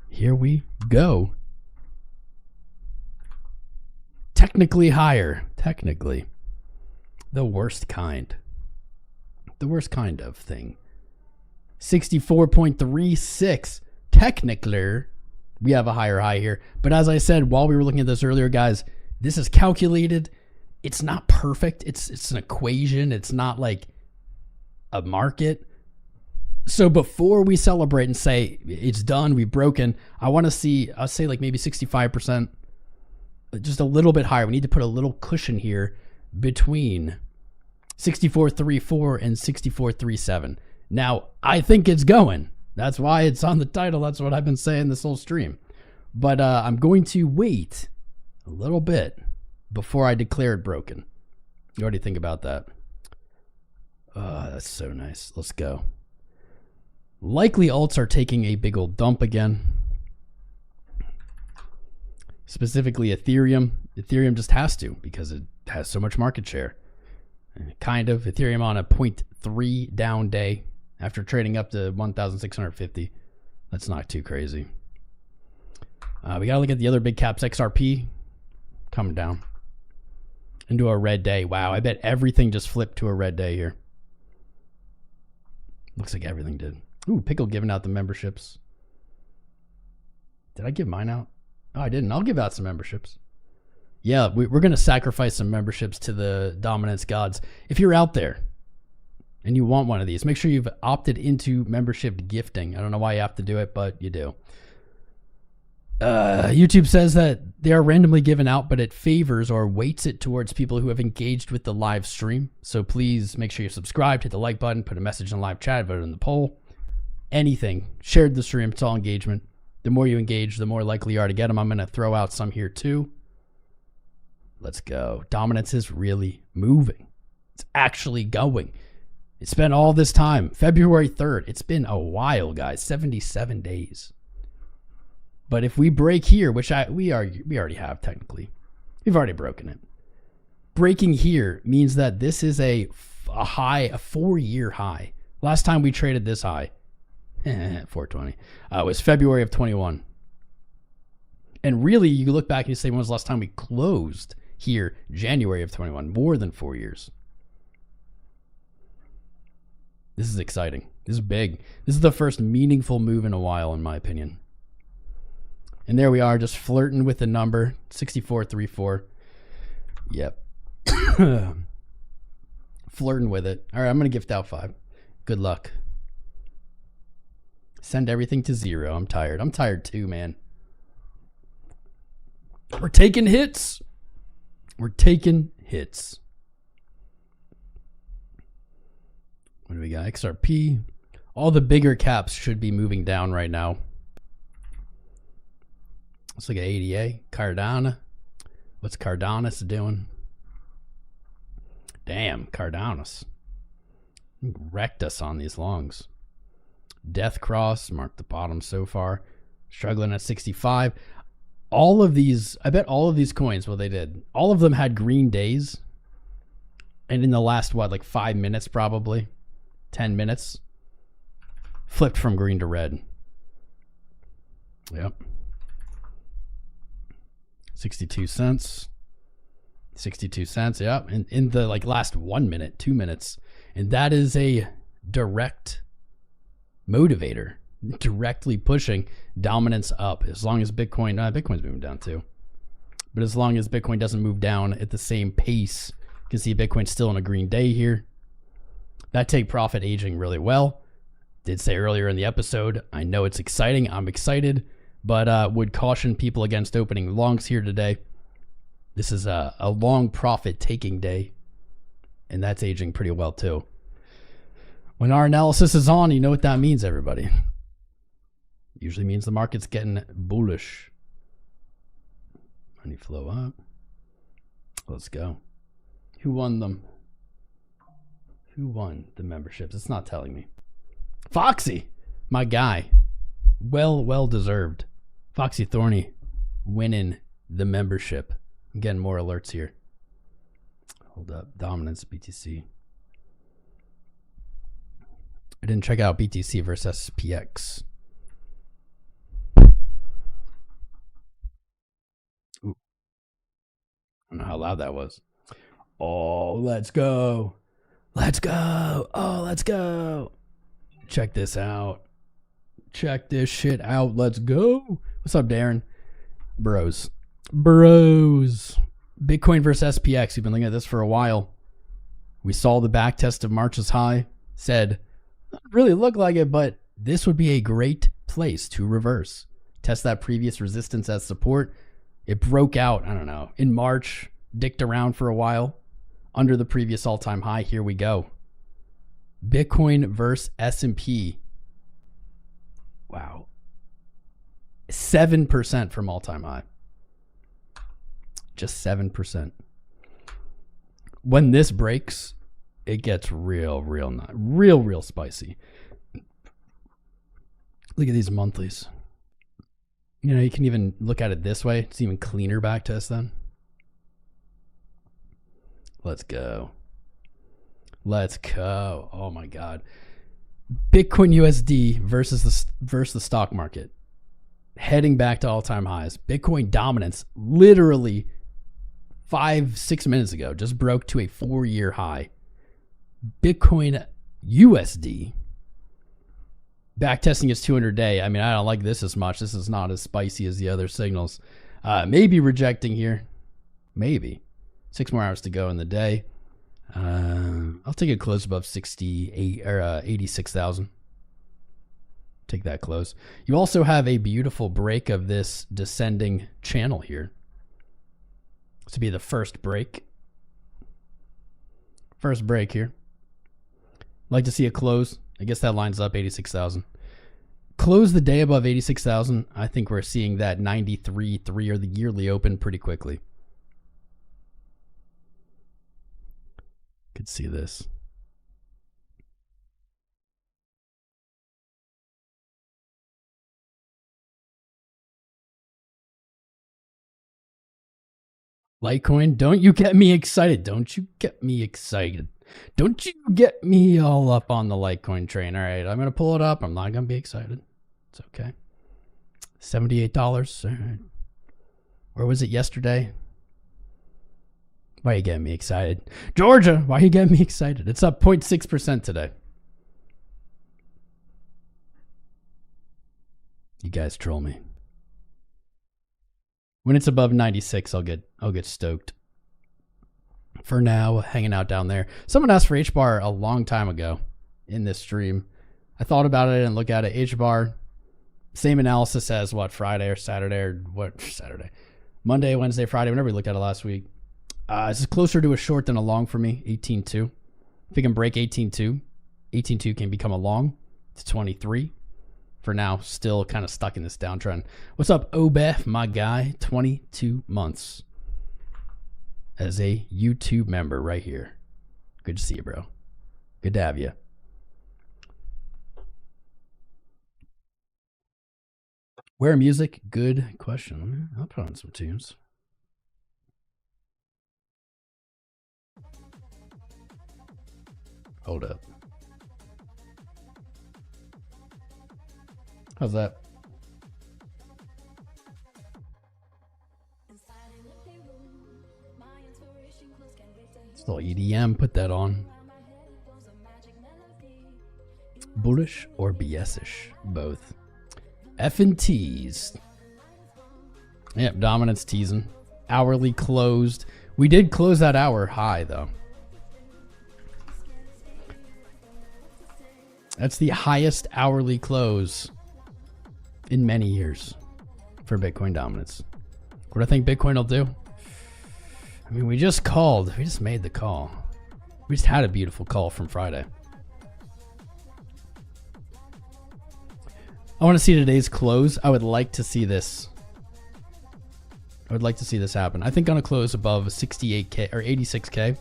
Here we go. Technically higher. Technically. The worst kind. The worst kind of thing. 64.36. Technically, we have a higher high here. But as I said, while we were looking at this earlier, guys, this is calculated. It's not perfect. It's an equation. It's not like a market. So before we celebrate and say it's done, we've broken, I want to see, I'll say like maybe 65%, just a little bit higher. We need to put a little cushion here between 64.34 and 64.37. Now, I think it's going. That's why it's on the title. That's what I've been saying this whole stream. But I'm going to wait a little bit before I declare it broken. What do you think about that? Oh, that's so nice. Let's go. Likely alts are taking a big old dump again. Specifically Ethereum. Ethereum just has to because it has so much market share. Kind of. Ethereum on a 0.3 down day after trading up to 1,650. That's not too crazy. We got to look at the other big caps. XRP coming down into a red day. Wow, I bet everything just flipped to a red day here. Looks like everything did. Ooh, Pickle giving out the memberships. Did I give mine out? Oh, I didn't. I'll give out some memberships. Yeah, we're going to sacrifice some memberships to the dominance gods. If you're out there and you want one of these, make sure you've opted into membership gifting. I don't know why you have to do it, but you do. YouTube says that they are randomly given out, but it favors or weights it towards people who have engaged with the live stream. So please make sure you subscribe, hit the like button, put a message in the live chat, vote in the poll. Anything. Shared the stream. It's all engagement. The more you engage, the more likely you are to get them. I'm going to throw out some here too. Let's go. Dominance is really moving. It's actually going. It's been all this time. February 3rd. It's been a while, guys. 77 days. But if we break here, which we already have technically. We've already broken it. Breaking here means that this is a high, a 4-year high. Last time we traded this high, 420, was February of 21. And really, you look back and you say, when was the last time we closed here? January of 21, more than 4 years. This is exciting. This is big. This is the first meaningful move in a while, in my opinion. And there we are, just flirting with the number, 64.34. Yep. Flirting with it. All right, I'm going to gift out 5. Good luck. Send everything to 0. I'm tired. I'm tired too, man. We're taking hits. We're taking hits. What do we got? XRP. All the bigger caps should be moving down right now. Let's look at ADA. Cardano. What's Cardano doing? Damn, Cardano wrecked us on these longs. Death Cross marked the bottom so far. Struggling at 65. All of these, I bet all of these coins, well, they did. All of them had green days. And in the last, what, like 5 minutes probably? 10 minutes? Flipped from green to red. Yep. 62 cents. 62 cents, yeah. And in the like last 1 minute, 2 minutes. And that is a direct motivator, directly pushing dominance up. As long as Bitcoin, Bitcoin's moving down too. But as long as Bitcoin doesn't move down at the same pace, you can see Bitcoin's still on a green day here. That take profit aging really well. Did say earlier in the episode, I know it's exciting. I'm excited, but would caution people against opening longs here today. This is a long profit taking day, and that's aging pretty well too. When our analysis is on, you know what that means, everybody. Usually means the market's getting bullish. Money flow up. Let's go. Who won them? Who won the memberships? It's not telling me. Foxy, my guy. Well deserved. Foxy Thorny winning the membership. I'm getting more alerts here. Hold up. Dominance, BTC. I didn't check out BTC versus SPX. Ooh. I don't know how loud that was. Oh, let's go. Let's go. Oh, let's go. Check this out. Check this shit out. Let's go. What's up, Darren? Bros. Bitcoin versus SPX. We've been looking at this for a while. We saw the back test of March's high. Said, doesn't really look like it, but this would be a great place to reverse. Test that previous resistance as support. It broke out, I don't know, in March. Dicked around for a while. Under the previous all-time high. Here we go. Bitcoin versus S&P. Wow. 7% from all-time high. Just 7%. When this breaks, it gets real spicy. Look at these monthlies. You know, you can even look at it this way. It's even cleaner back test then. Let's go. Let's go. Oh my God. Bitcoin USD versus the stock market. Heading back to all-time highs. Bitcoin dominance literally 5-6 minutes ago just broke to a 4-year high. Bitcoin USD backtesting its 200-day. I mean, I don't like this as much. This is not as spicy as the other signals. Maybe rejecting here. Maybe. 6 more hours to go in the day. I'll take a close above 68 or 86,000. Take that close. You also have a beautiful break of this descending channel here. This would be the first break. First break here. Like to see a close. I guess that lines up 86,000. close the day above 86,000, I think we're seeing that 93.3 or the yearly open pretty quickly. Could see this. Litecoin, don't you get me excited. Don't you get me excited. Don't you get me all up on the Litecoin train. All right, I'm going to pull it up. I'm not going to be excited. It's okay. $78. All right. Where was it yesterday? Why are you getting me excited? Georgia, why are you getting me excited? It's up 0.6% today. You guys troll me. When it's above 96, I'll get stoked. For now, hanging out down there. Someone asked for HBAR a long time ago in this stream. I thought about it and looked at it. HBAR, same analysis as what, Friday or Saturday or what, Saturday? Monday, Wednesday, Friday, whenever we looked at it last week. This is closer to a short than a long for me, 18.2. If we can break 18.2, 18.2 can become a long to 23. For now, still kind of stuck in this downtrend. What's up, Obef, my guy? 22 months as a YouTube member right here. Good to see you, bro. Good to have you. Where music? Good question. I'll put on some tunes. Hold up. How's that? It's a little EDM. Put that on. Bullish or BS-ish? Both. F and T's. Yep, dominance teasing. Hourly closed. We did close that hour high, though. That's the highest hourly close in many years for Bitcoin dominance. What do I think Bitcoin will do? I mean, we just made the call. We just had a beautiful call from Friday. I want to see today's close. I would like to see this. I would like to see this happen. I think on a close above 68K or 86K,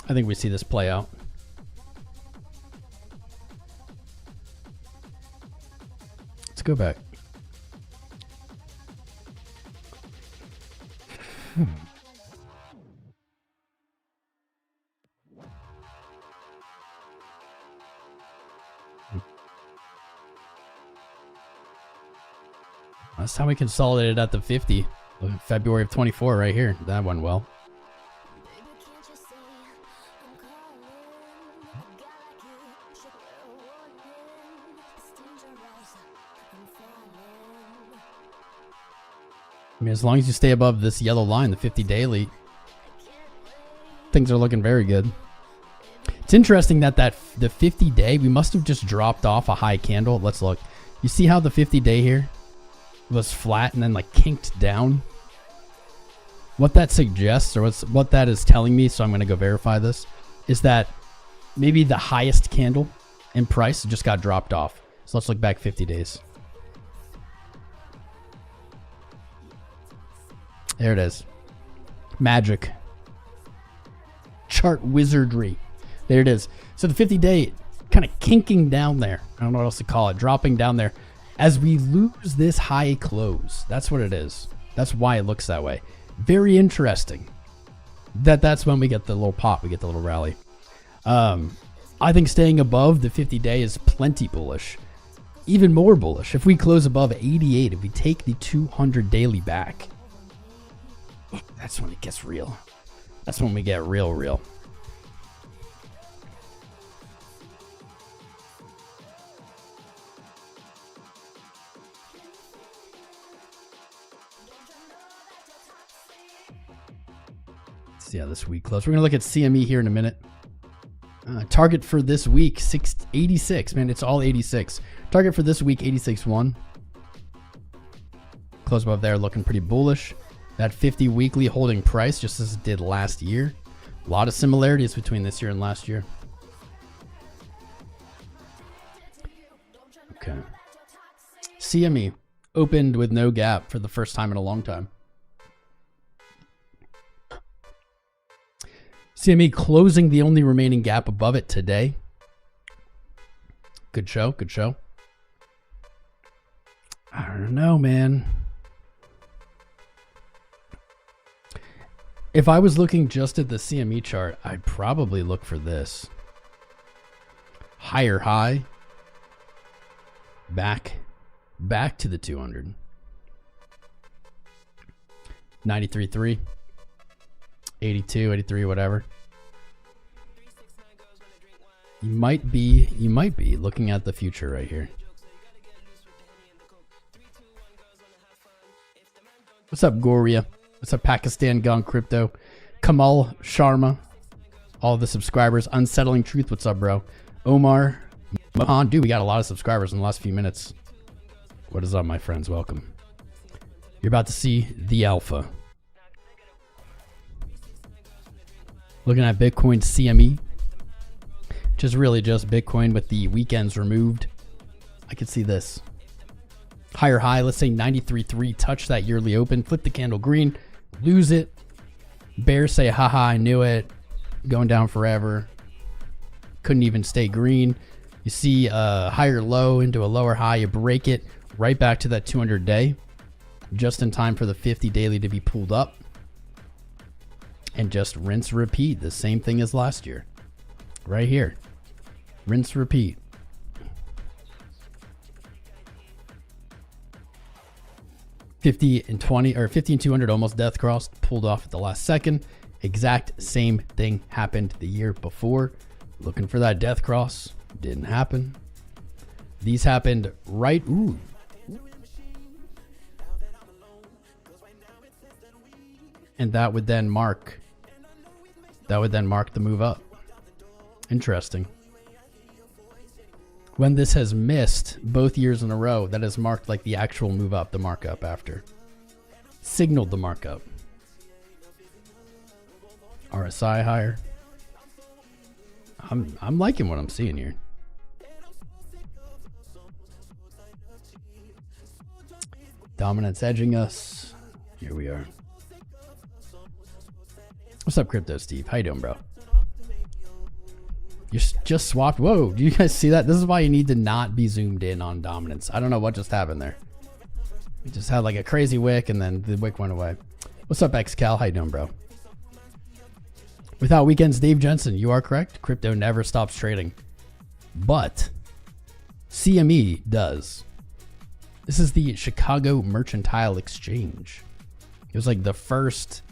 I think we see this play out. Let's go back. Last time we consolidated at the 50, February of 24 right here. That went well. I mean, as long as you stay above this yellow line, the 50 daily, things are looking very good. It's interesting that the 50 day, we must have just dropped off a high candle. Let's look. You see how the 50 day here was flat and then like kinked down? What that suggests, or what that is telling me, so I'm going to go verify this, is that maybe the highest candle in price just got dropped off. So let's look back 50 days. There it is. Magic. Chart wizardry. There it is. So the 50 day kind of kinking down there. I don't know what else to call it. Dropping down there. As we lose this high close. That's what it is. That's why it looks that way. Very interesting. That's when we get the little pop. We get the little rally. I think staying above the 50 day is plenty bullish. Even more bullish. If we close above 88, if we take the 200 daily back, that's when it gets real. That's when we get real. Let's see how this week closes. We're going to look at CME here in a minute. Target for this week, 86. Man, it's all 86. Target for this week, 86.1. Close above there, looking pretty bullish. That 50 weekly holding price, just as it did last year. A lot of similarities between this year and last year. Okay. CME opened with no gap for the first time in a long time. CME closing the only remaining gap above it today. Good show, good show. I don't know, man. If I was looking just at the CME chart, I'd probably look for this. Higher high. Back to the 200. 93.3. 82, 83, whatever. You might be looking at the future right here. What's up, Goria? What's up, Pakistan Gone Crypto? Kamal Sharma. All the subscribers. Unsettling Truth. What's up, bro? Omar. Mohan. Dude, we got a lot of subscribers in the last few minutes. What is up, my friends? Welcome. You're about to see the alpha. Looking at Bitcoin CME. Which is really just Bitcoin with the weekends removed. I could see this. Higher high, let's say 93.3. Touch that yearly open. Flip the candle green. Lose it. Bears say, haha, I knew it. Going down forever. Couldn't even stay green. You see a higher low into a lower high. You break it right back to that 200 day. Just in time for the 50 daily to be pulled up. And just rinse, repeat. The same thing as last year. Right here. Rinse, repeat. $50 and $20 or $50 and 200 almost death cross, pulled off at the last second. Exact same thing happened the year before. Looking for that death cross, didn't happen. These happened right. Ooh. And that would then mark the move up. Interesting. When this has missed both years in a row, that has marked like the actual move up, the markup after. Signaled the markup. RSI higher. I'm liking what I'm seeing here. Dominance edging us. Here we are. What's up, Crypto Steve? How you doing, bro? You just swapped. Whoa, do you guys see that? This is why you need to not be zoomed in on dominance. I don't know what just happened there. You just had like a crazy wick and then the wick went away. What's up, XCal? How you doing, bro? Without weekends, Dave Jensen, you are correct. Crypto never stops trading. But CME does. This is the Chicago Mercantile Exchange. It was like the first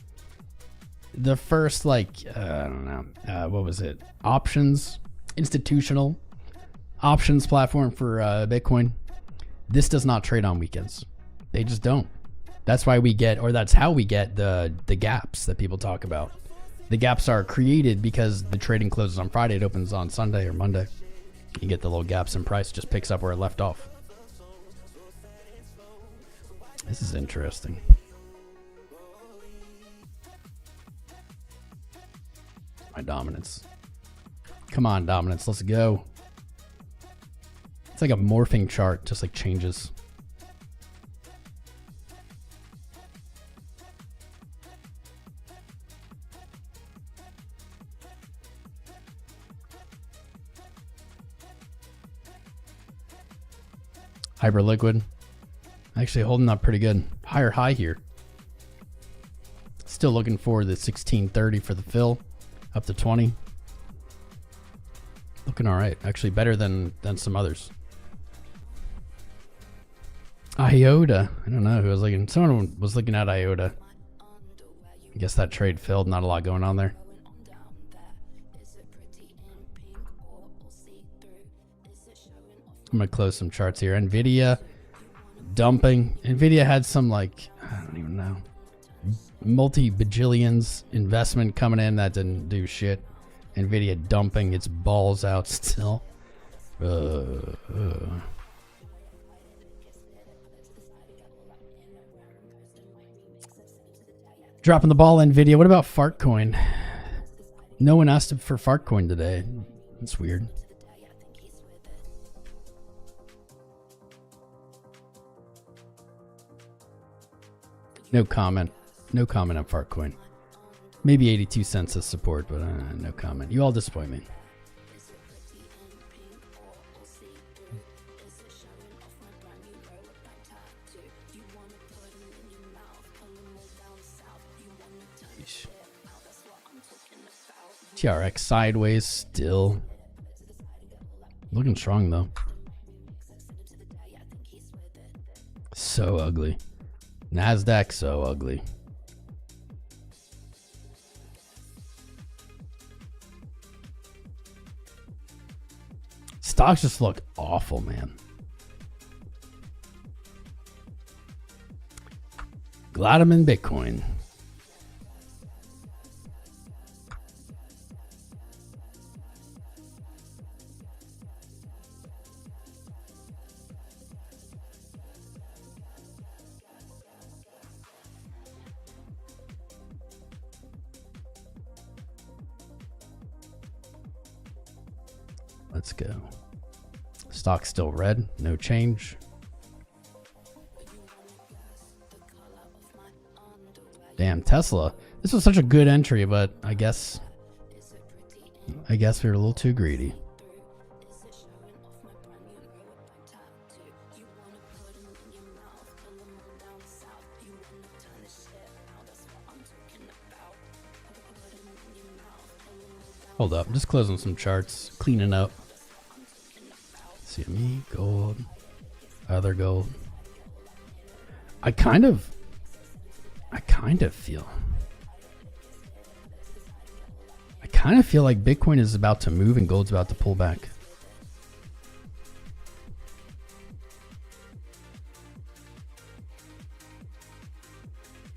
like, I don't know, what was it? Institutional options platform for Bitcoin. This does not trade on weekends. They just don't. That's why we get, or that's how we get the gaps that people talk about. The gaps are created because the trading closes on Friday. It opens on Sunday or Monday. You get the little gaps in price, just picks up where it left off. This is interesting. My dominance. Come on, dominance. Let's go. It's like a morphing chart, just like changes. Hyperliquid. Actually holding up pretty good. Higher high here. Still looking for the 1630 for the fill. Up to 20. Looking all right. Actually better than some others. IOTA. I don't know who was looking. Someone was looking at IOTA. I guess that trade failed. Not a lot going on there. I'm going to close some charts here. NVIDIA dumping. NVIDIA had some like, I don't even know, multi-bajillions investment coming in that didn't do shit. NVIDIA dumping its balls out still. Dropping the ball, NVIDIA. What about Fartcoin? No one asked for Fartcoin today. That's weird. No comment. No comment on Fartcoin. Maybe 82 cents as support, but no comment. You all disappoint me. TRX sideways still. Looking strong though. So ugly. NASDAQ so ugly. Stocks just look awful, man. Glad I'm in Bitcoin. Let's go. Stock still red, no change. Damn, Tesla. This was such a good entry, but I guess we were a little too greedy. Hold up, I'm just closing some charts, cleaning up. CME, gold, other gold. I kind of feel like Bitcoin is about to move and gold's about to pull back.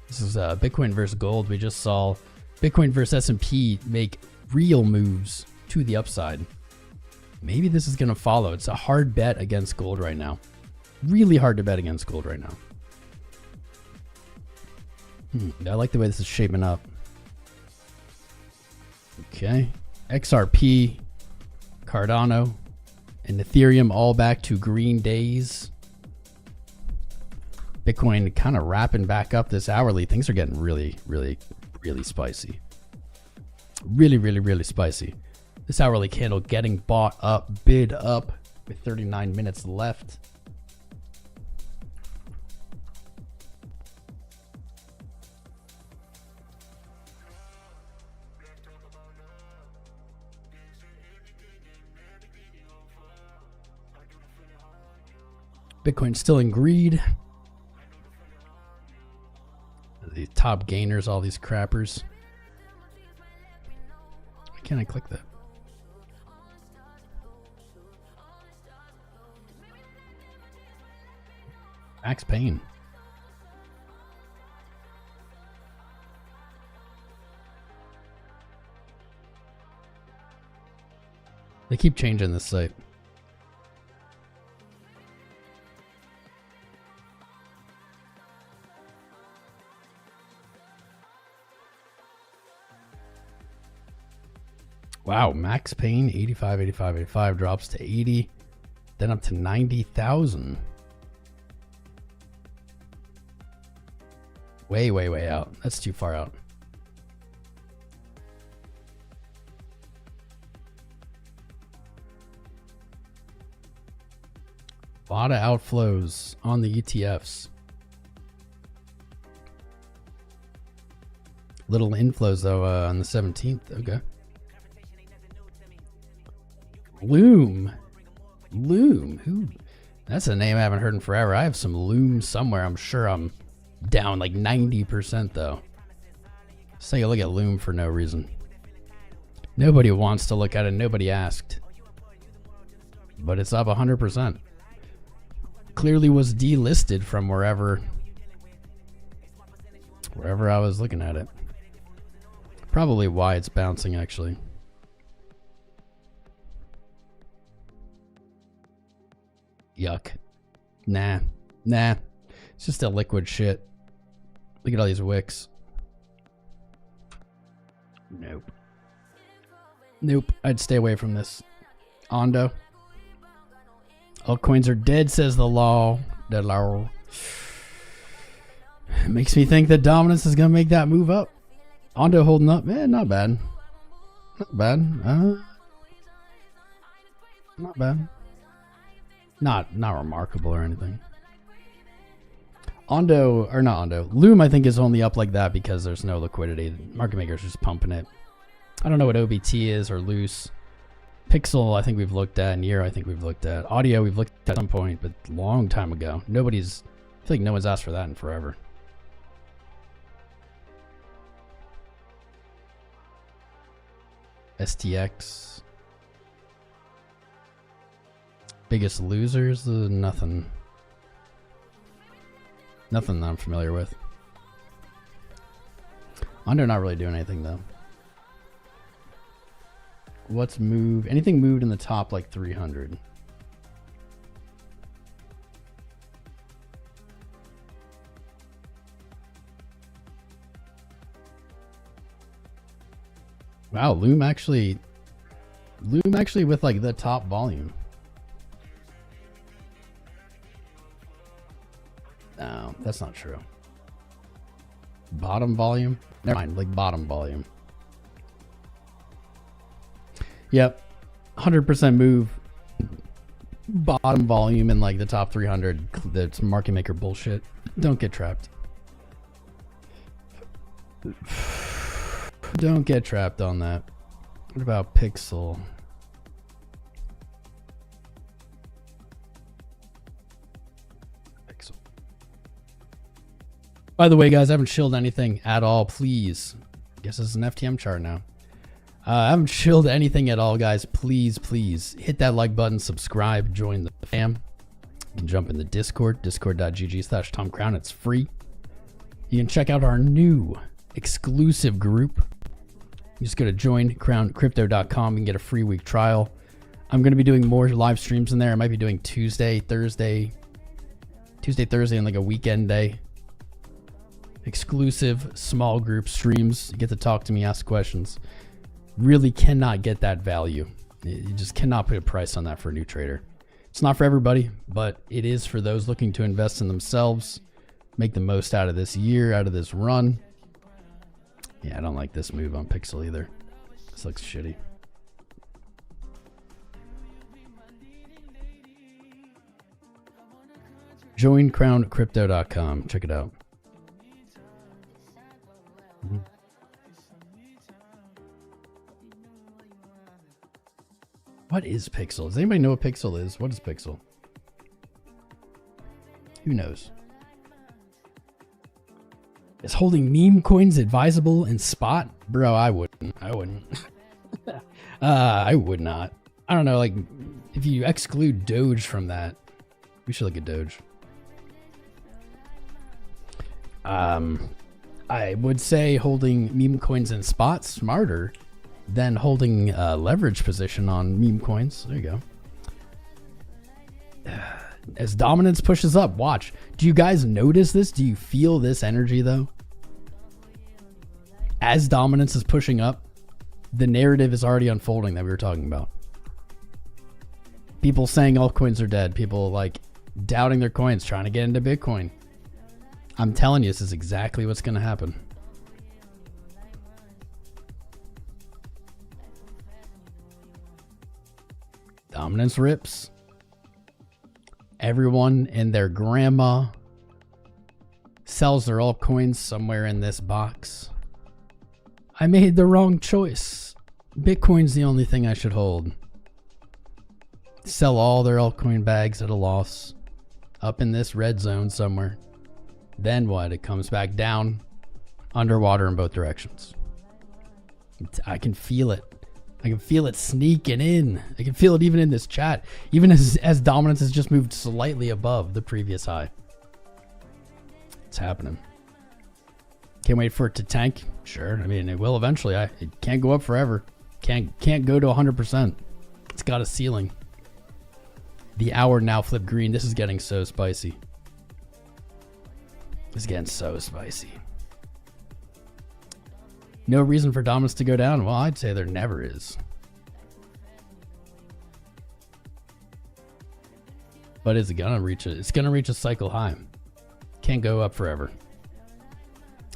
This is Bitcoin versus gold. We just saw Bitcoin versus S&P make real moves to the upside. Maybe this is going to follow. It's a hard bet against gold right now. Really hard to bet against gold right now. I like the way this is shaping up. Okay. XRP, Cardano, and Ethereum all back to green days. Bitcoin kind of wrapping back up this hourly. Things are getting really, really, really spicy. Really, really, really spicy. This hourly candle getting bought up, bid up with 39 minutes left. Bitcoin still in greed. The top gainers, all these crappers. Why can't I click that? Max Payne. They keep changing this site. Wow, Max Payne 85, 85, 85 drops to 80, then up to 90,000. Way, way, way out. That's too far out. A lot of outflows on the ETFs. Little inflows though on the 17th. Okay. LOOM. LOOM. Who? That's a name I haven't heard in forever. I have some LOOM somewhere. I'm sure I'm down like 90% though. Let's take a look at LOOM for no reason. Nobody wants to look at it. Nobody asked. But it's up 100%. Clearly was delisted from wherever I was looking at it. Probably why it's bouncing actually. Yuck. Nah. It's just a liquid shit. Look at all these wicks. Nope. I'd stay away from this. Ondo. Altcoins are dead, says the law. The law. It makes me think that dominance is going to make that move up. Ondo holding up. Not bad. Not bad. Not bad. Not remarkable or anything. Ondo, or not Ondo, Loom I think is only up like that because there's no liquidity. Market makers are just pumping it. I don't know what OBT is or loose. Pixel I think we've looked at, Near I think we've looked at. Audio we've looked at some point, but a long time ago. I feel like no one's asked for that in forever. STX. Biggest losers? Nothing. Nothing that I'm familiar with. Ondo not really doing anything though. What's moved? Anything moved in the top like 300? Wow, Loom actually with like the top volume. No, that's not true. Bottom volume? Never mind, like bottom volume. Yep. 100% move. Bottom volume in like the top 300. That's market maker bullshit. Don't get trapped. Don't get trapped on that. What about Pixel? By the way, guys, I haven't shilled anything at all. Please. I guess this is an FTM chart now. I haven't shilled anything at all, guys. Please hit that like button, subscribe, join the fam. You can jump in the Discord, discord.gg/TomCrown. It's free. You can check out our new exclusive group. You just go to joincrowncrypto.com and get a free week trial. I'm going to be doing more live streams in there. I might be doing Tuesday, Thursday, and like a weekend day. Exclusive small group streams. You get to talk to me, ask questions. Really cannot get that value. You just cannot put a price on that for a new trader. It's not for everybody, but it is for those looking to invest in themselves, make the most out of this year, out of this run. Yeah, I don't like this move on Pixel either. This looks shitty. JoinCrownCrypto.com. Check it out. What is Pixel? Does anybody know what Pixel is? What is Pixel? Who knows? Is holding meme coins advisable in spot? Bro, I wouldn't. I would not. I don't know, like, if you exclude Doge from that, we should look at Doge. I would say holding meme coins in spot smarter than holding a leverage position on meme coins. There you go. As dominance pushes up, watch. Do you guys notice this? Do you feel this energy though? As dominance is pushing up, the narrative is already unfolding that we were talking about. People saying altcoins are dead. People like doubting their coins, trying to get into Bitcoin. I'm telling you, this is exactly what's going to happen. Dominance rips. Everyone and their grandma sells their altcoins somewhere in this box. I made the wrong choice. Bitcoin's the only thing I should hold. Sell all their altcoin bags at a loss. Up in this red zone somewhere. Then what? It comes back down. Underwater in both directions. I can feel it. I can feel it sneaking in. I can feel it even in this chat. Even as dominance has just moved slightly above the previous high. It's happening. Can't wait for it to tank. Sure. I mean, it will eventually. It can't go up forever. Can't go to 100%. It's got a ceiling. The hour now flipped green. This is getting so spicy. It's getting so spicy. No reason for dominance to go down? Well, I'd say there never is. But is it gonna reach it? It's gonna reach a cycle high. Can't go up forever.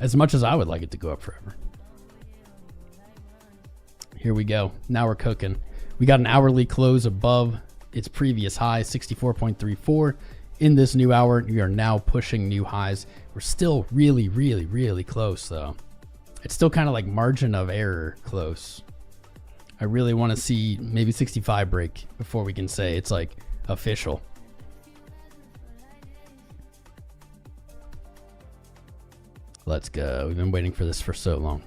As much as I would like it to go up forever. Here we go. Now we're cooking. We got an hourly close above its previous high, 64.34. In this new hour, we are now pushing new highs. We're still really, really, really close, though. It's still kind of like margin of error close. I really want to see maybe 65 break before we can say it's like official. Let's go. We've been waiting for this for so long.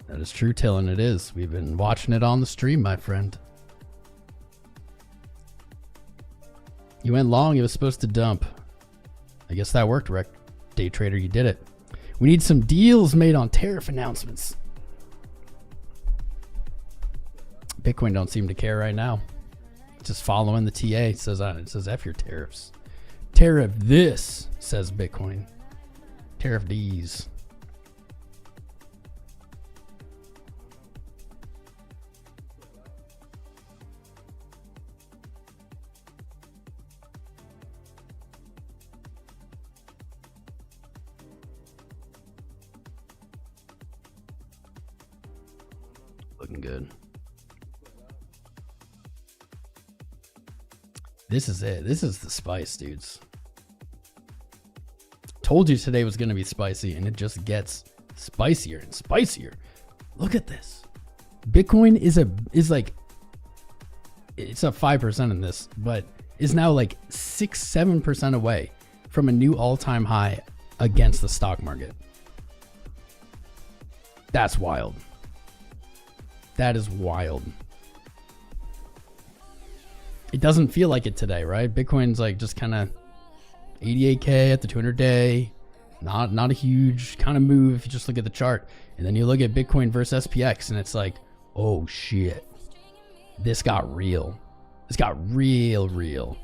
That is true, Tillin. It is. We've been watching it on the stream, my friend. You went long. It was supposed to dump. I guess that worked, Rec. Day trader, you did it. We need some deals made on tariff announcements. Bitcoin don't seem to care right now. It's just following the TA. It says F your tariffs. Tariff this, says Bitcoin. Tariff these. Looking good. This is it. This is the spice, dudes. Told you today was going to be spicy, and it just gets spicier and spicier. Look at this. Bitcoin is like, it's up 5% in this, but is now like 6-7% away from a new all-time high against the stock market. That's wild. That is wild. It doesn't feel like it today, right? Bitcoin's like just kind of 88K at the 200-day. Not a huge kind of move if you just look at the chart. And then you look at Bitcoin versus SPX and it's like, oh shit. This got real. This got real.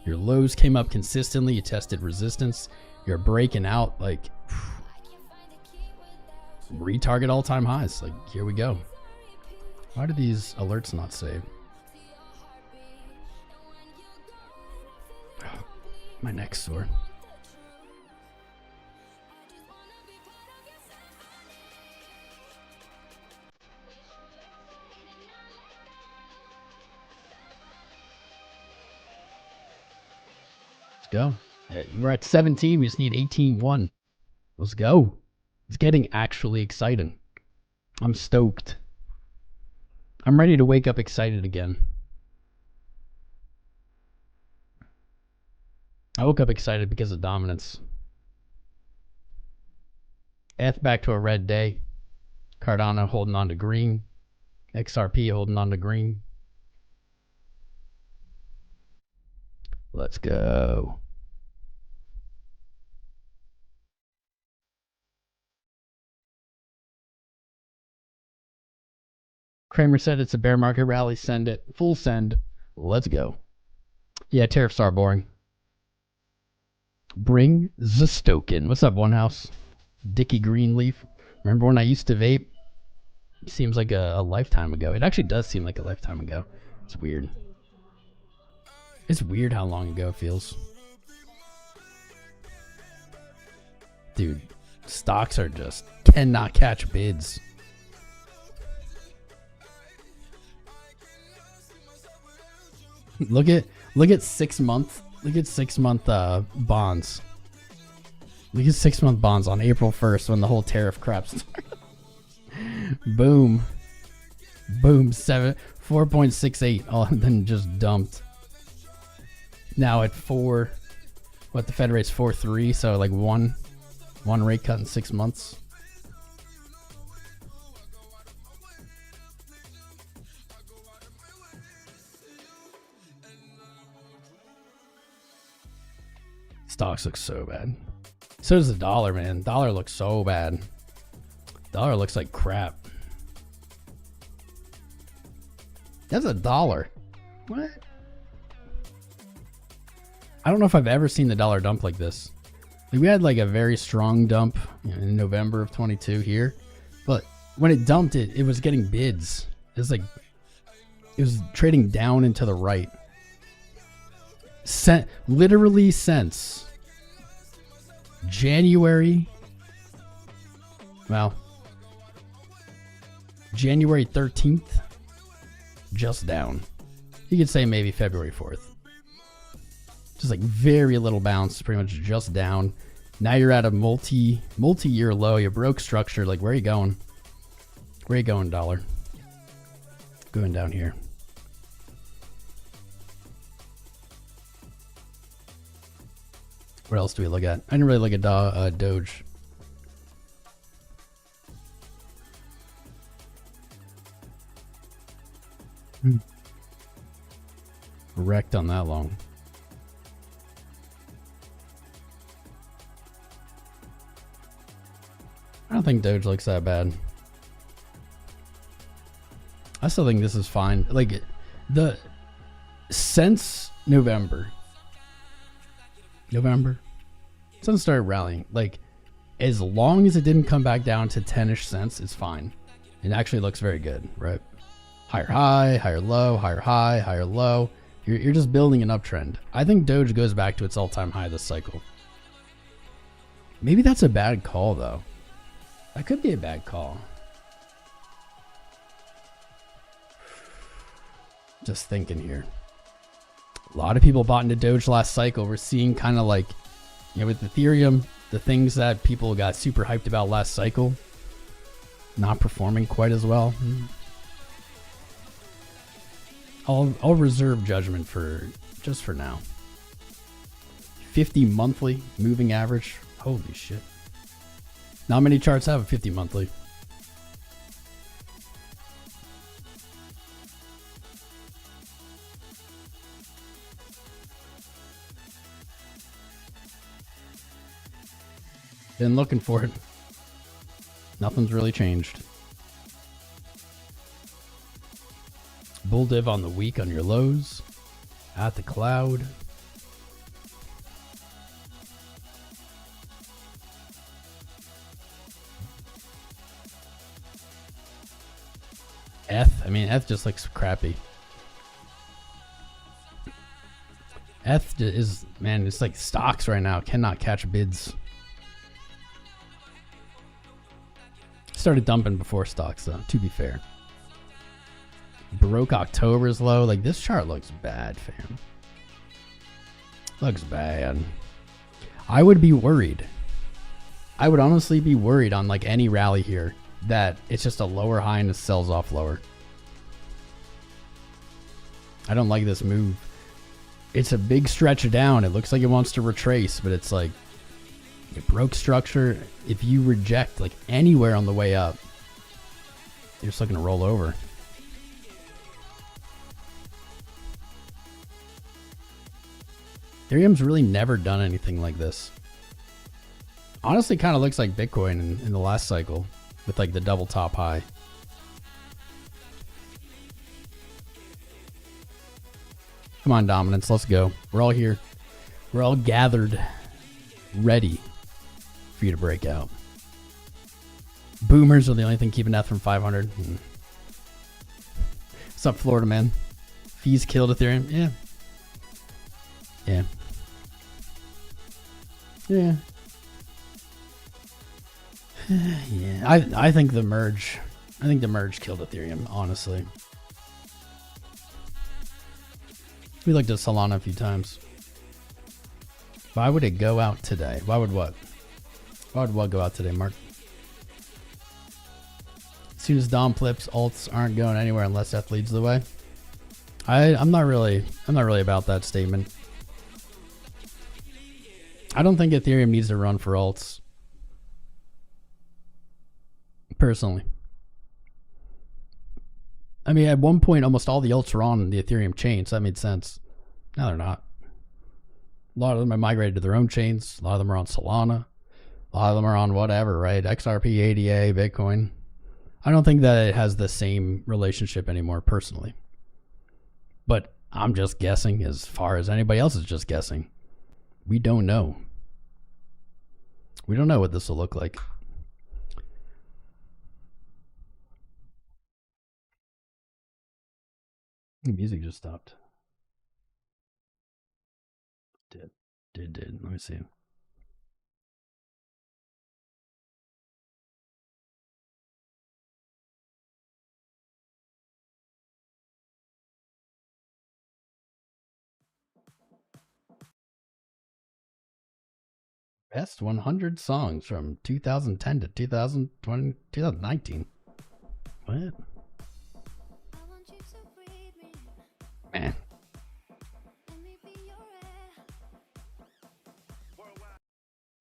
Your lows came up consistently. You tested resistance. You're breaking out like retarget all-time highs. Like, here we go. Why do these alerts not save? Oh, my neck's sore. Let's go. We're at 17. We just need 18-1. Let's go. It's getting actually exciting. I'm stoked. I'm ready to wake up excited again. I woke up excited because of dominance. ETH back to a red day. Cardano holding on to green. XRP holding on to green. Let's go. Kramer said it's a bear market rally. Send it. Full send. Let's go. Yeah, tariffs are boring. Bring the stoke in. What's up, One House? Dickie Greenleaf. Remember when I used to vape? Seems like a lifetime ago. It actually does seem like a lifetime ago. It's weird. It's weird how long ago it feels. Dude, stocks are just cannot catch bids. Look at 6 month. Look at 6 month bonds. Look at 6 month bonds on April 1st when the whole tariff crap started. Boom. Boom. 4.68. All then just dumped. Now at 4. What, the Fed rate's 4.3, so like one rate cut in 6 months. Stocks look so bad. So does the dollar, man. Dollar looks so bad. Dollar looks like crap. That's $1. What? I don't know if I've ever seen the dollar dump like this. Like, we had like a very strong dump in November of 22 here, but when it dumped, it was getting bids. It was trading down and to the right. literally since January, well, January 13th, just down. You could say maybe February 4th. Just like very little bounce, pretty much just down. Now you're at a multi-year low. You broke structure. Like, where are you going? Where are you going, dollar? Going down here. What else do we look at? I didn't really look at Doge. Wrecked on that long. I don't think Doge looks that bad. I still think this is fine. Like, since November, since it started rallying, like, as long as it didn't come back down to 10-ish cents, it's fine. It actually looks very good, right? Higher high, higher low, higher high, higher low. You're just building an uptrend. I think Doge goes back to its all-time high this cycle. Maybe that's a bad call, though. That could be a bad call. Just thinking here. A lot of people bought into Doge last cycle. We're seeing kind of like, you know, with Ethereum, the things that people got super hyped about last cycle not performing quite as well. I'll reserve judgment for just for now. 50 monthly moving average. Holy shit. Not many charts have a 50 monthly. Been looking for it. Nothing's really changed. Bull div on the week on your lows. At the cloud. ETH just looks crappy. ETH is, man, it's like stocks right now. Cannot catch bids. Started dumping before stocks, though, to be fair. Broke October's low. Like, this chart looks bad, fam. Looks bad. I would be worried. I would honestly be worried on, like, any rally here that it's just a lower high and it sells off lower. I don't like this move. It's a big stretch down. It looks like it wants to retrace, but it's like it broke structure. If you reject like anywhere on the way up, you're just looking to roll over. Ethereum's really never done anything like this. Honestly, kind of looks like Bitcoin in the last cycle with like the double top high. Come on, Dominance, let's go. We're all here. We're all gathered, ready for you to break out. Boomers are the only thing keeping that from 500. What's up, Florida man? Fees killed Ethereum. Yeah. Yeah. Yeah. Yeah. I think the merge. I think the merge killed Ethereum, honestly. We looked at Solana a few times. Why would it go out today? Why would what? Why would what go out today, Mark? As soon as Dom flips, alts aren't going anywhere unless F leads the way. I'm not really about that statement. I don't think Ethereum needs to run for alts. Personally. I mean, at one point, almost all the alts were on the Ethereum chain, so that made sense. Now they're not. A lot of them have migrated to their own chains. A lot of them are on Solana. A lot of them are on whatever, right? XRP, ADA, Bitcoin. I don't think that it has the same relationship anymore, personally. But I'm just guessing as far as anybody else is just guessing. We don't know. We don't know what this will look like. The music just stopped. Did. Let me see. Best 100 songs from 2010 to 2020, 2019. What? Man.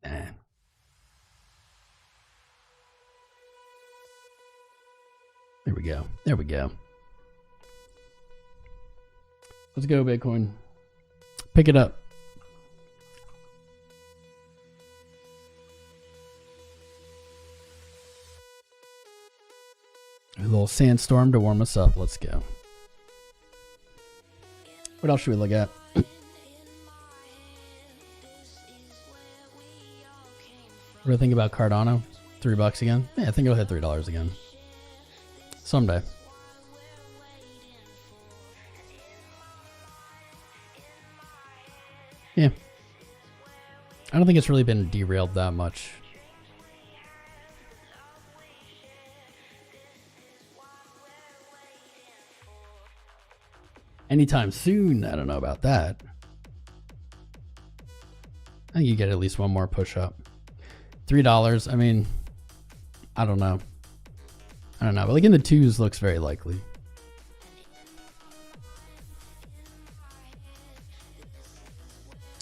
Man. There we go. There we go. Let's go, Bitcoin. Pick it up. A little sandstorm to warm us up. Let's go. What else should we look at? What do I think about Cardano? $3 again? Yeah, I think it'll hit $3 again. Someday. Yeah. I don't think it's really been derailed that much. Anytime soon, I don't know about that. I think you get at least one more push up. $3, I mean, I don't know. I don't know, but like in the twos looks very likely.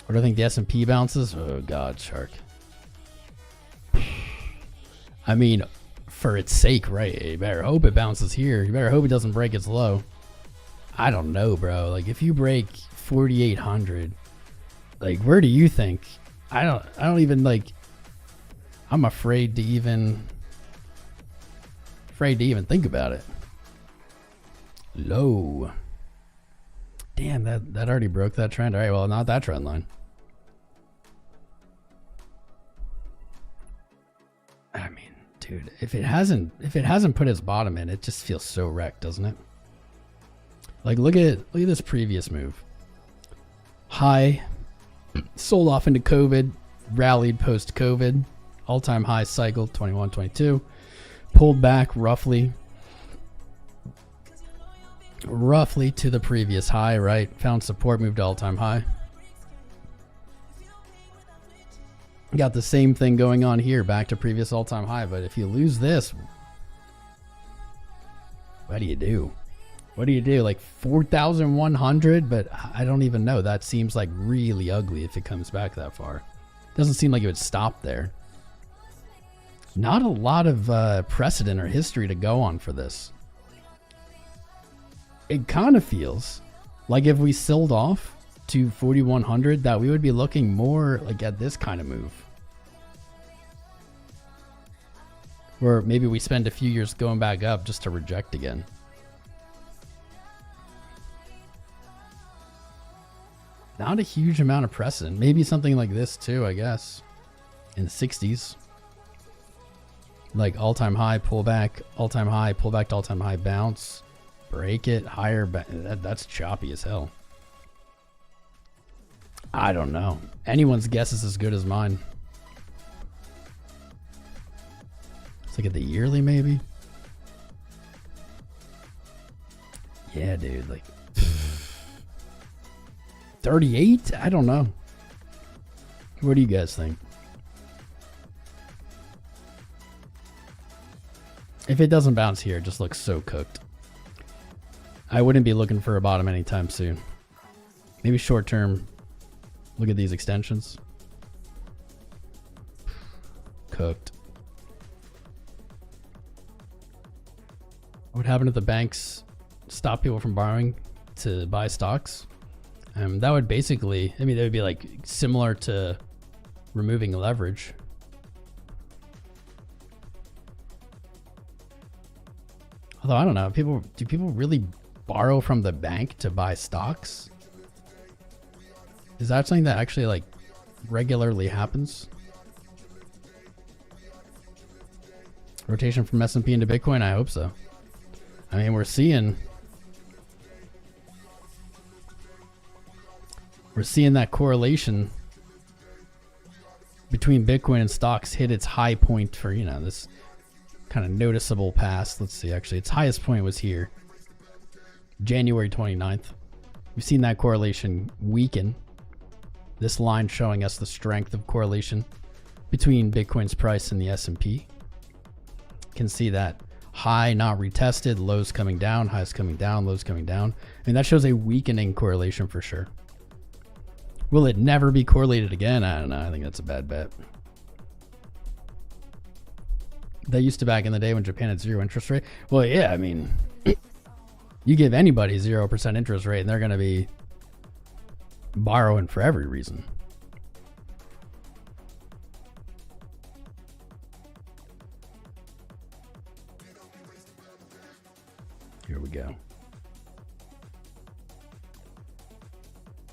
What do I think the S&P bounces? Oh God, Shark. I mean, for its sake, right? You better hope it bounces here. You better hope it doesn't break its low. I don't know, bro. Like if you break 4,800, like where do you think? I don't even like. I'm afraid to even think about it. Low. Damn, that already broke that trend. All right, well, not that trend line. I mean, dude, if it hasn't put its bottom in, it just feels so wrecked, doesn't it? Like look at this previous move. High, sold off into COVID, rallied post COVID, all-time high cycle 21, 22, pulled back roughly to the previous high, right? Found support, moved to all-time high. Got the same thing going on here, back to previous all-time high, but if you lose this, what do you do? What do you do? Like 4,100? But I don't even know. That seems like really ugly if it comes back that far. Doesn't seem like it would stop there. Not a lot of precedent or history to go on for this. It kind of feels like if we sold off to 4,100 that we would be looking more like at this kind of move. Or maybe we spend a few years going back up just to reject again. Not a huge amount of precedent. Maybe something like this too, I guess. In the 60s. Like all-time high, pullback, all-time high, pullback to all-time high, bounce, break it, higher. That's choppy as hell. I don't know. Anyone's guess is as good as mine. Let's look at the yearly maybe. Yeah, dude, like 38? I don't know. What do you guys think? If it doesn't bounce here, it just looks so cooked. I wouldn't be looking for a bottom anytime soon. Maybe short term. Look at these extensions. Cooked. What happened if the banks stop people from borrowing to buy stocks? That would basically, I mean, that would be like similar to removing leverage. Although I don't know, do people really borrow from the bank to buy stocks? Is that something that actually like regularly happens? Rotation from S&P into Bitcoin? I hope so. I mean, we're seeing that correlation between Bitcoin and stocks hit its high point for, you know, this kind of noticeable past. Let's see, actually, its highest point was here, January 29th. We've seen that correlation weaken. This line showing us the strength of correlation between Bitcoin's price and the S&P. Can see that high not retested, lows coming down, highs coming down, lows coming down. And that shows a weakening correlation for sure. Will it never be correlated again? I don't know. I think that's a bad bet. They used to back in the day when Japan had 0 interest rate. Well, yeah, I mean, you give anybody 0% interest rate and they're going to be borrowing for every reason. Here we go.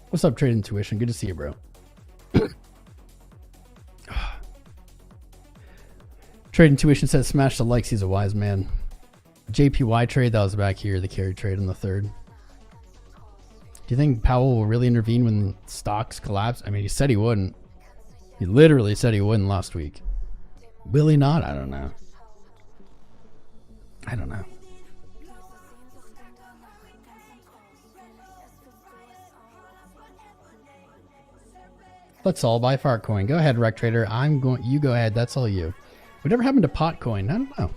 What's up, Trade Intuition? Good to see you, bro. Trade Intuition says smash the likes, he's a wise man. JPY trade, that was back here, the carry trade on the 3rd. Do you think Powell will really intervene when stocks collapse? I mean, he said he wouldn't. He literally said he wouldn't last week. Will he not? I don't know. I don't know. Let's all buy Fartcoin. Go ahead, Rec Trader. You go ahead. That's all you. Whatever happened to Potcoin? I don't know.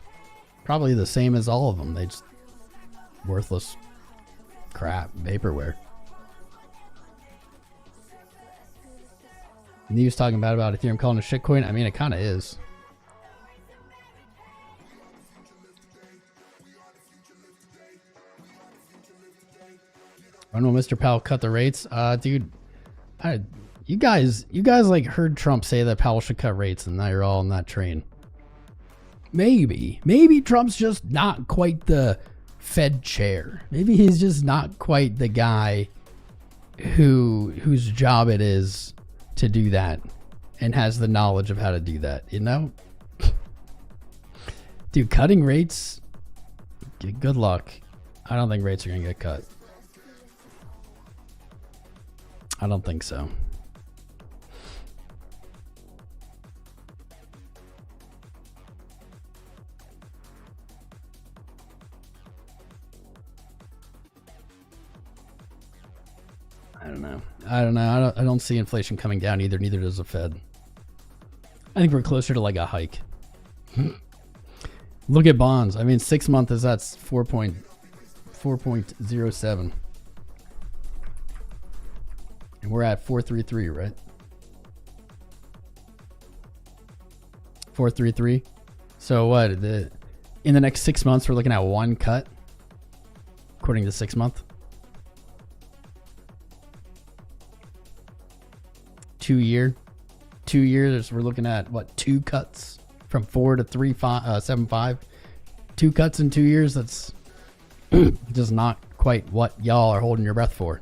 Probably the same as all of them. They just worthless crap, vaporware. News talking bad about Ethereum calling a shitcoin. I mean, it kind of is. I don't know, Mr. Powell cut the rates. Dude, you guys like heard Trump say that Powell should cut rates, and now you're all on that train. Maybe Trump's just not quite the Fed chair. Maybe he's just not quite the guy whose job it is to do that and has the knowledge of how to do that, you know? Dude, cutting rates, good luck. I don't think rates are gonna get cut. I don't think so. I don't know. I don't see inflation coming down either. Neither does the Fed. I think we're closer to like a hike. Look at bonds. I mean, 6 month is that's 4.07. And we're at 433, right? 433. So what? In the next 6 months, we're looking at 1 cut, according to 6 month. 2 year. 2 years, we're looking at what? 2 cuts from 4 to 3.75. 2 cuts in 2 years. That's just not quite what y'all are holding your breath for.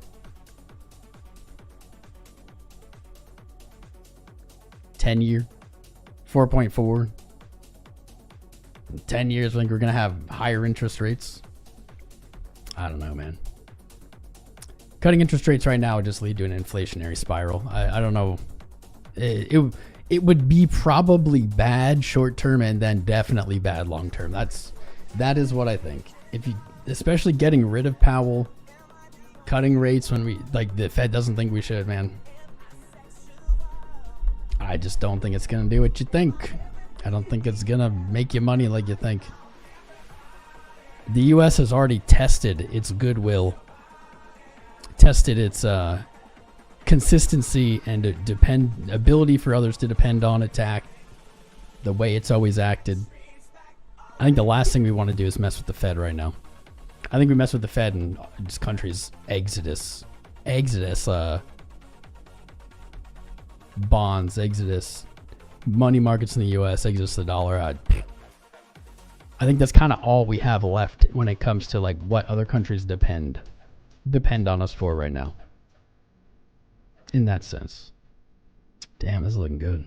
10 year, 4.4. 10 years, I think we're going to have higher interest rates. I don't know, man. Cutting interest rates right now would just lead to an inflationary spiral. I don't know. It would be probably bad short term and then definitely bad long term. That is what I think. If you, especially getting rid of Powell, cutting rates when we like the Fed doesn't think we should, man. I just don't think it's gonna do what you think. I don't think it's gonna make you money like you think. The U.S. has already tested its goodwill, tested its consistency and ability for others to depend on it to act the way it's always acted. I think the last thing we want to do is mess with the Fed right now. I think we mess with the Fed and this country's exodus bonds, exodus money markets in the U.S., exodus the dollar. I think that's kind of all we have left when it comes to like what other countries depend on us for right now. In that sense. Damn, this is looking good.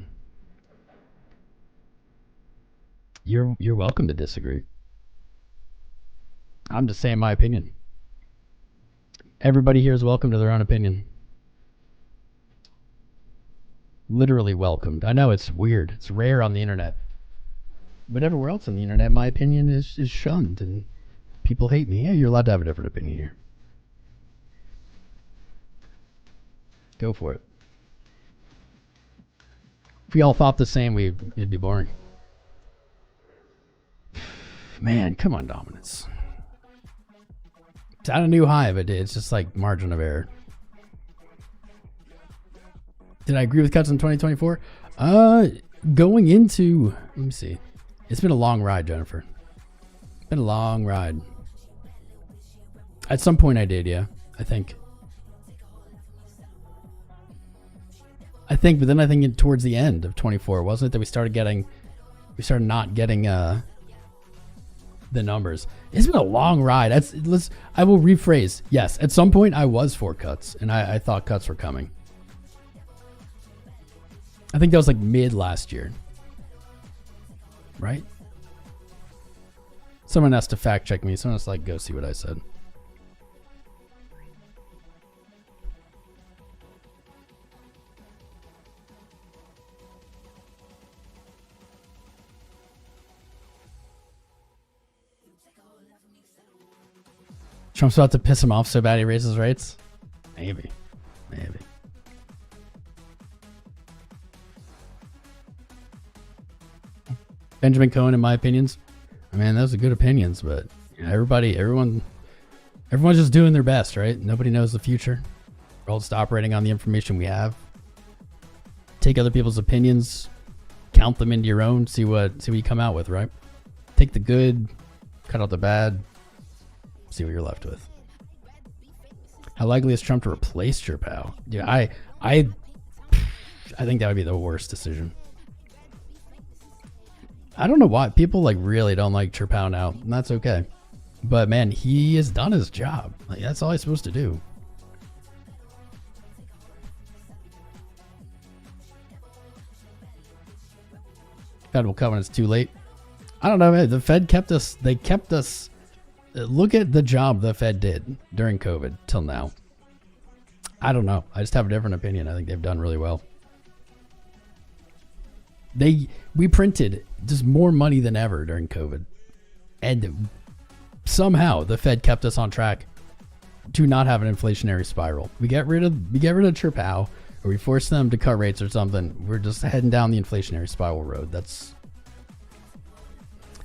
You're welcome to disagree. I'm just saying my opinion. Everybody here is welcome to their own opinion. Literally welcomed. I know it's weird. It's rare on the internet. But everywhere else on the internet, my opinion is shunned and people hate me. Yeah, you're allowed to have a different opinion here. Go for it. If we all thought the same, it'd be boring. Man, come on, dominance. It's at a new high, but it's just like margin of error. Did I agree with cuts in 2024? Going into, let me see. It's been a long ride, Jennifer. It's been a long ride. At some point I did, yeah. I think, but then I think towards the end of 24, wasn't it that we started not getting the numbers. It's been a long ride. I will rephrase. Yes, at some point I was for cuts, and I thought cuts were coming. I think that was like mid last year. Right? Someone has to fact check me. Someone has to go see what I said. Trump's about to piss him off so bad he raises rates? Maybe. Benjamin Cohen, in my opinions. I mean, those are good opinions, but everyone's just doing their best, right? Nobody knows the future. We're all just operating on the information we have. Take other people's opinions, count them into your own, see what you come out with, right? Take the good, cut out the bad, see what you're left with. How likely is Trump to replace 𝐕AR? Yeah, I think that would be the worst decision. I don't know why people really don't like 𝐕AR now, and that's okay. But man, he has done his job. That's all he's supposed to do. Fed will come when it's too late. I don't know, man. The Fed kept us. They kept us. Look at the job the Fed did during COVID till now. I don't know. I just have a different opinion. I think they've done really well. We printed just more money than ever during COVID, and somehow the Fed kept us on track to not have an inflationary spiral. We get rid of 𝐕AR, or we force them to cut rates or something. We're just heading down the inflationary spiral road.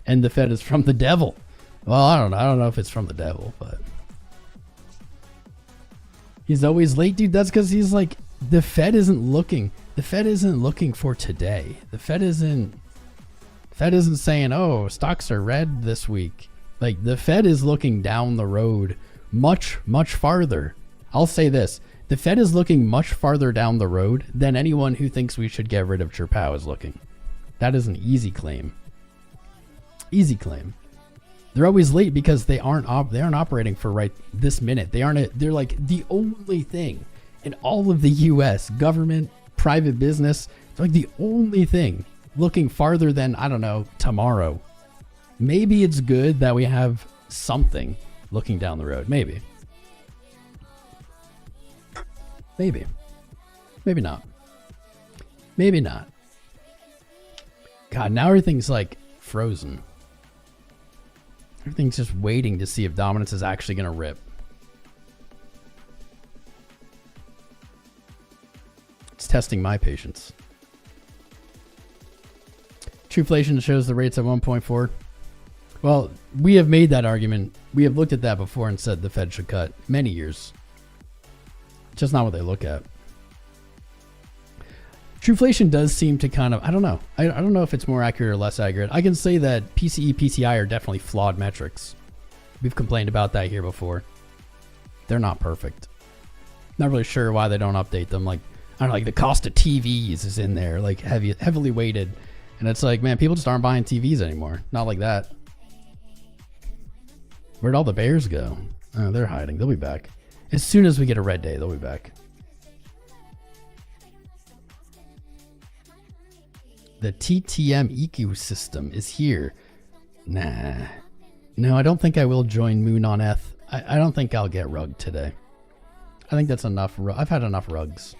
And the Fed is from the devil. Well, I don't know if it's from the devil, but he's always late, dude. That's because he's the Fed isn't looking. The Fed isn't looking for today. The Fed isn't saying, oh, stocks are red this week. The Fed is looking down the road much, much farther. I'll say this. The Fed is looking much farther down the road than anyone who thinks we should get rid of 𝐕AR is looking. That is an easy claim. Easy claim. They're always late because they aren't operating for right this minute. They're the only thing in all of the US government, private business. It's the only thing looking farther than, I don't know, tomorrow. Maybe it's good that we have something looking down the road. Maybe. Maybe not. Maybe not. God, now everything's frozen. Everything's just waiting to see if dominance is actually going to rip. It's testing my patience. Trueflation shows the rates at 1.4. Well, we have made that argument. We have looked at that before and said the Fed should cut many years. It's just not what they look at. Trueflation does seem to kind of, I don't know. I don't know if it's more accurate or less accurate. I can say that PCE, PCI are definitely flawed metrics. We've complained about that here before. They're not perfect. Not really sure why they don't update them. I don't know, the cost of TVs is in there, heavily weighted. And it's man, people just aren't buying TVs anymore. Not like that. Where'd all the bears go? Oh, they're hiding. They'll be back. As soon as we get a red day, they'll be back. The TTM ecosystem is here. Nah. No, I don't think I will join Moon on Eth. I don't think I'll get rugged today. I think that's enough. I've had enough rugs.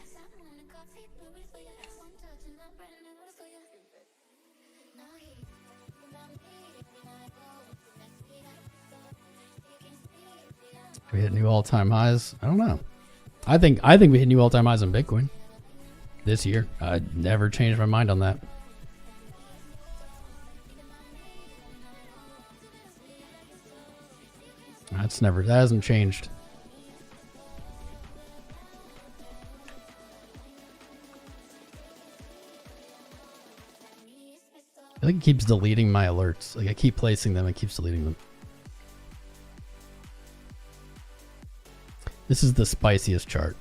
We hit new all-time highs. I don't know. I think we hit new all-time highs on Bitcoin this year. I never changed my mind on that. That hasn't changed. I think it keeps deleting my alerts. Like I keep placing them, it keeps deleting them. This is the spiciest chart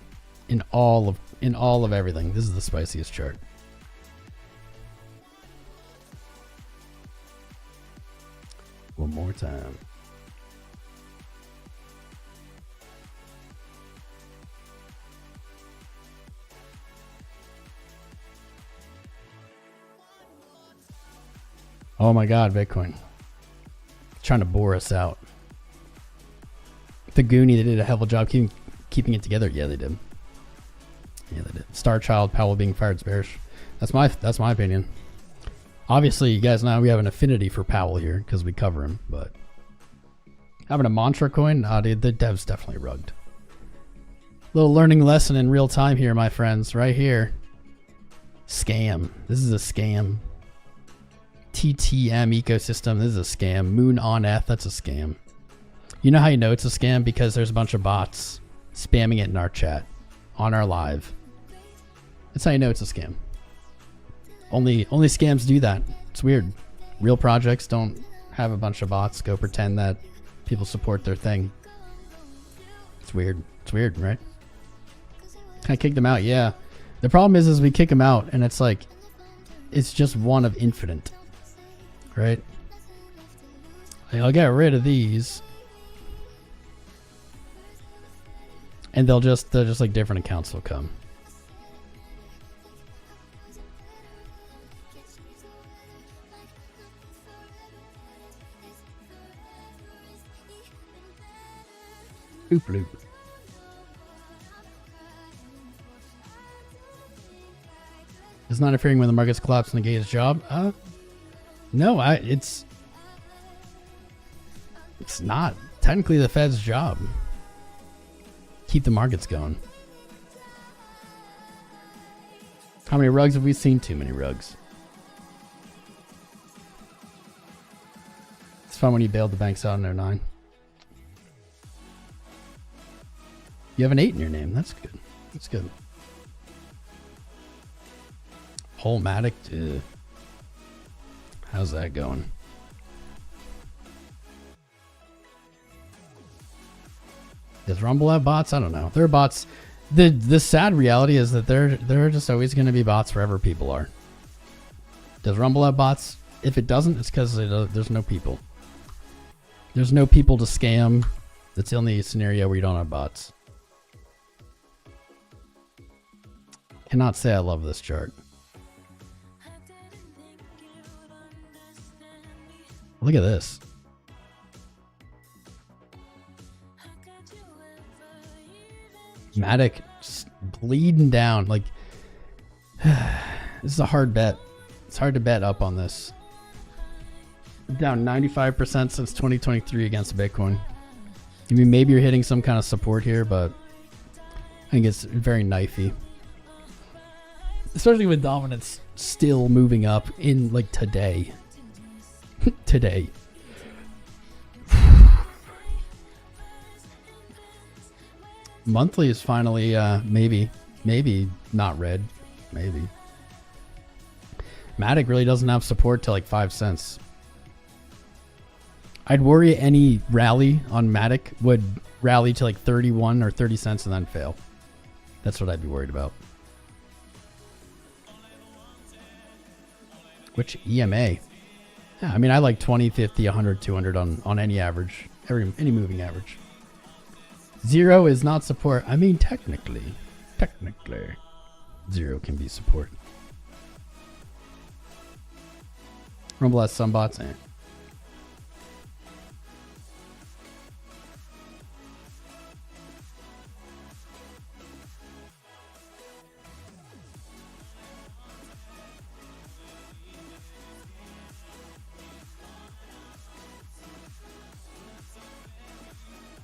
in all of everything. This is the spiciest chart. One more time. Oh my God, Bitcoin. Trying to bore us out. The Goonie, they did a hell of a job keeping it together. Yeah, they did. Yeah, they did. Star Child, Powell being fired is bearish. That's my opinion. Obviously, you guys know we have an affinity for Powell here because we cover him, but having a mantra coin, dude, the dev's definitely rugged. Little learning lesson in real time here, my friends, right here. Scam. This is a scam. TTM ecosystem, this is a scam. Moon on F, that's a scam. You know how you know it's a scam? Because there's a bunch of bots spamming it in our chat, on our live. That's how you know it's a scam. Only scams do that. It's weird. Real projects don't have a bunch of bots go pretend that people support their thing. It's weird. It's weird, right? Can I kick them out? Yeah. The problem is we kick them out and it's like, it's just one of infinite. Right? I'll get rid of these. And they're just like different accounts will come. Oop loop. It's not interfering when the markets collapse and negate his job. No, it's not technically the Fed's job. Keep the markets going. How many rugs have we seen? Too many rugs. It's fun when you bailed the banks out in 09. You have an 8 in your name. That's good. That's good. Wholematic. How's that going? Does Rumble have bots? I don't know. There are bots. The sad reality is that there are just always going to be bots wherever people are. Does Rumble have bots? If it doesn't, it's because there's no people. There's no people to scam. That's the only scenario where you don't have bots. Cannot say I love this chart. Look at this. Matic just bleeding down. Like, this is a hard bet. It's hard to bet up on this. Down 95% since 2023 against Bitcoin. I mean, maybe you're hitting some kind of support here, but I think it's very knifey. Especially with dominance still moving up in like today. Today. Monthly is finally maybe not red. Maybe. Matic really doesn't have support to like 5 cents. I'd worry any rally on Matic would rally to like 31 or 30 cents and then fail. That's what I'd be worried about. Which EMA? Yeah, I mean, I like 20, 50, 100, 200 on any average, any moving average. 0 is not support. I mean, technically, 0 can be support. Rumble has some bots.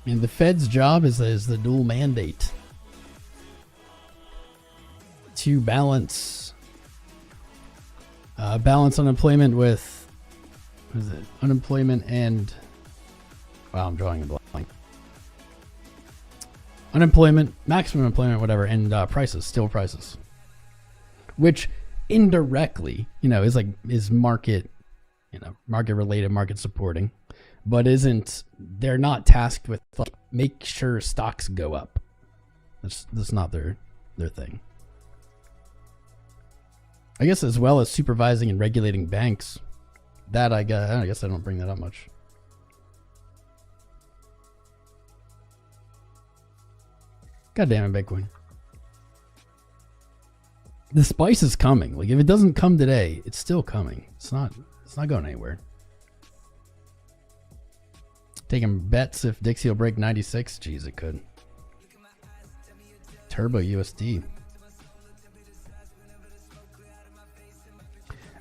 And the Fed's job is the dual mandate to balance unemployment with, what is it? Unemployment and, wow, I'm drawing a blank. Unemployment, maximum employment, whatever, and prices, steel prices, which indirectly, is market, market related, market supporting, but they're not tasked with make sure stocks go up. That's not their thing. I guess as well as supervising and regulating banks. That I guess I don't bring that up much. God damn it, Bitcoin. The spice is coming. Like, if it doesn't come today, it's still coming. It's not going anywhere. Taking bets if Dixie will break 96. Jeez, it could. Turbo USD.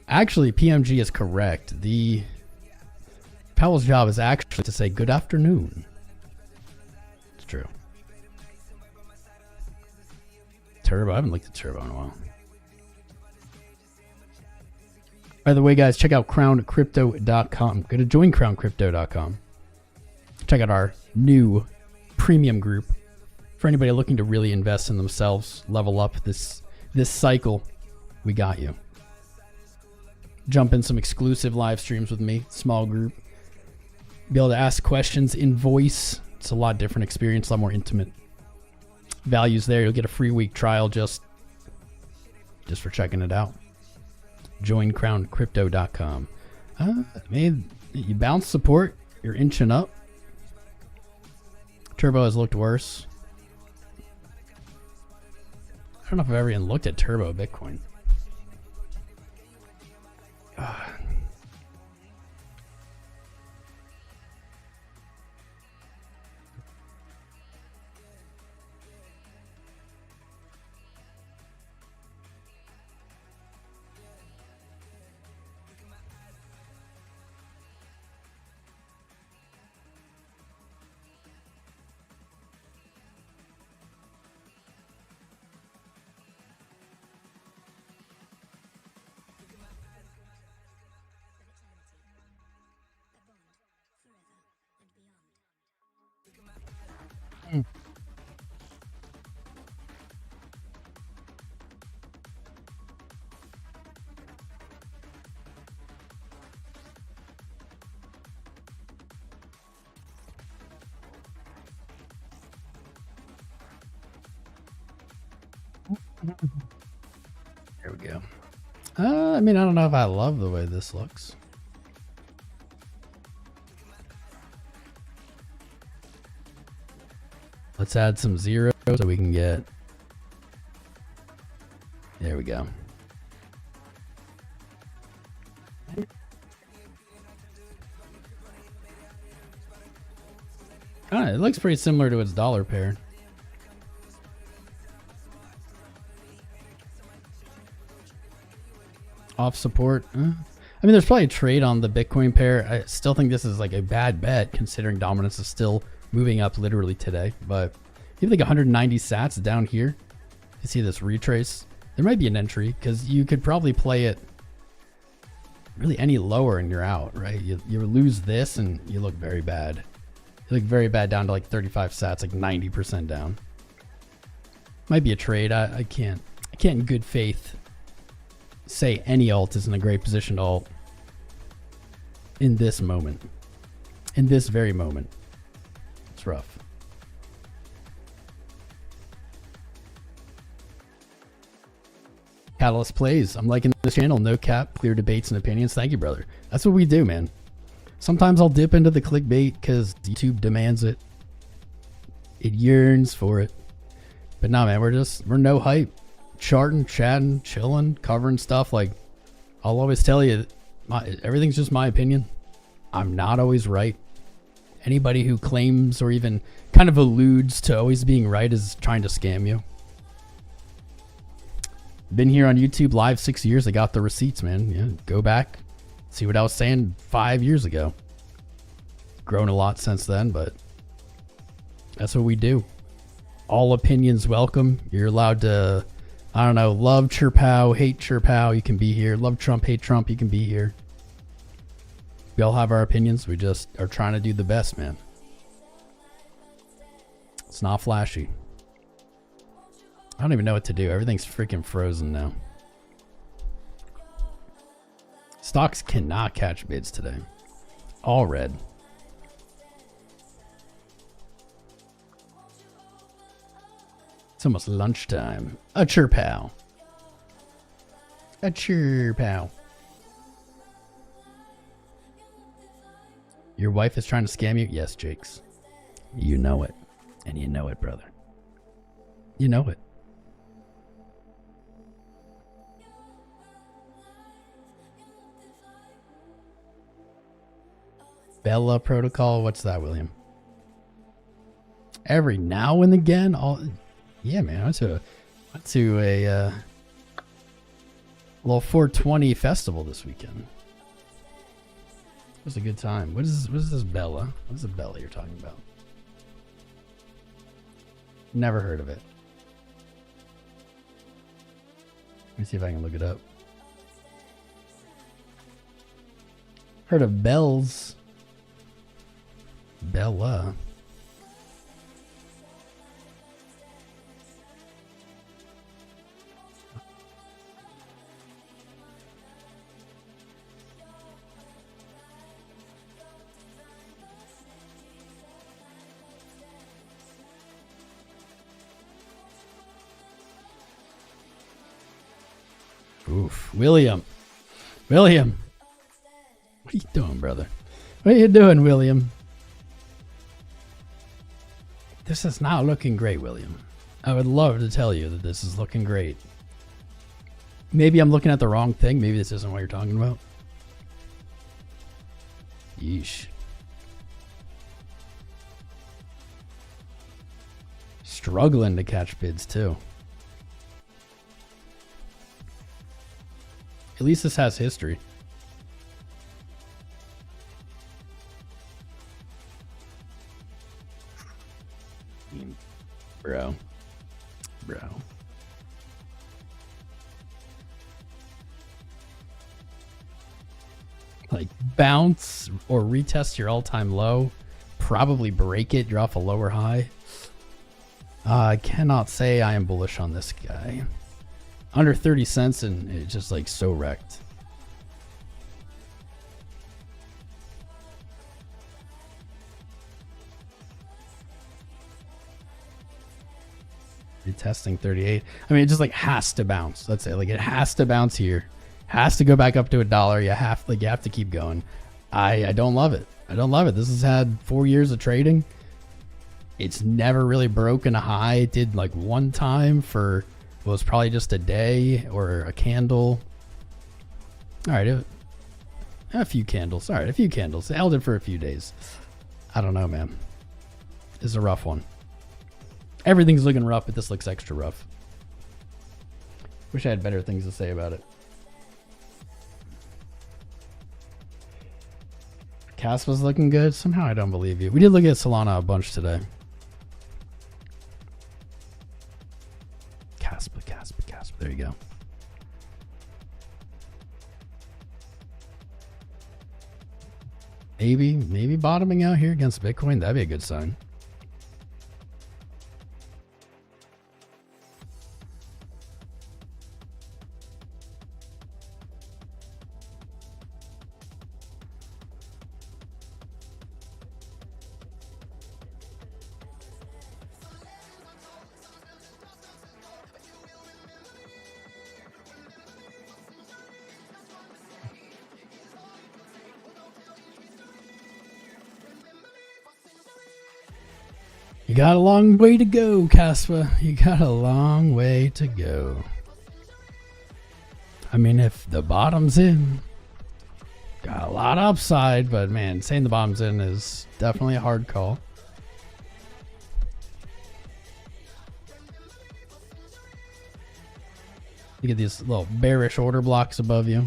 Actually, PMG is correct. The Powell's job is actually to say good afternoon. It's true. Turbo. I haven't looked at Turbo in a while. By the way, guys, check out crowncrypto.com. Go to joincrowncrypto.com. Check out our new premium group for anybody looking to really invest in themselves, level up this cycle. We got you. Jump in some exclusive live streams with me, small group. Be able to ask questions in voice. It's a lot different experience, a lot more intimate. Values there. You'll get a free week trial just for checking it out. JoinCrownCrypto.com. Man, you bounce support. You're inching up. Turbo has looked worse. I don't know if I've ever even looked at Turbo Bitcoin. There we go. I mean, I don't know if I love the way this looks. Let's add some zeros so we can get... There we go. It looks pretty similar to its dollar pair. Off support. I mean, there's probably a trade on the Bitcoin pair. I still think this is like a bad bet considering dominance is still moving up literally today. But you have like 190 sats down here. You see this retrace. There might be an entry because you could probably play it really any lower and you're out, right? You lose this and you look very bad. You look very bad down to like 35 sats, like 90% down. Might be a trade. I can't in good faith say any alt is in a great position to alt in this moment. In this very moment. It's rough. Catalyst plays. I'm liking this channel. No cap, clear debates and opinions. Thank you, brother. That's what we do, man. Sometimes I'll dip into the clickbait because YouTube demands it. It yearns for it. But nah, man, we're no hype. Charting, chatting, chilling, covering stuff. Like, I'll always tell you, everything's just my opinion. I'm not always right. Anybody who claims or even kind of alludes to always being right is trying to scam you. Been here on YouTube live 6 years. I got the receipts, man. Yeah, go back, see what I was saying 5 years ago. Grown a lot since then, but That's what we do. All opinions welcome. You're allowed to, I don't know, love 𝐿𝐴𝐻, hate 𝐿𝐴𝐻, you can be here. Love Trump, hate Trump, you can be here. We all have our opinions. We just are trying to do the best, man. It's not flashy. I don't even know what to do. Everything's freaking frozen now. Stocks cannot catch bids today. All red. It's almost lunchtime. A 𝐿𝐴𝐻. A 𝐿𝐴𝐻. Your wife is trying to scam you? Yes, Jakes. You know it. And you know it, brother. You know it. Bella protocol? What's that, William? Every now and again? Yeah, man. I went to a little 420 festival this weekend. It was a good time. What is this Bella? What is the Bella you're talking about? Never heard of it. Let me see if I can look it up. Heard of bells. Bella. Oof. William. William. What are you doing, brother? What are you doing, William? This is not looking great, William. I would love to tell you that this is looking great. Maybe I'm looking at the wrong thing. Maybe this isn't what you're talking about. Yeesh. Struggling to catch bids, too. At least this has history. Bro. Like bounce or retest your all-time low. Probably break it. You're off a lower high. I cannot say I am bullish on this guy. Under 30 cents and it's just like so wrecked. Retesting 38. I mean, it just like has to bounce. That's it. Like it has to bounce here. Has to go back up to $1. You have to keep going. I don't love it. I don't love it. This has had 4 years of trading. It's never really broken a high. It did like one time for it was probably just a day or a candle. All right, a few candles. All right, a few candles. It held it for a few days. I don't know, man. This is a rough one. Everything's looking rough, but this looks extra rough. Wish I had better things to say about it. Cass was looking good. Somehow I don't believe you. We did look at Solana a bunch today. Caspa. There you go. Maybe bottoming out here against Bitcoin. That'd be a good sign. You got a long way to go, Caspa. You got a long way to go. I mean, if the bottom's in, got a lot of upside, but man, saying the bottom's in is definitely a hard call. You get these little bearish order blocks above you.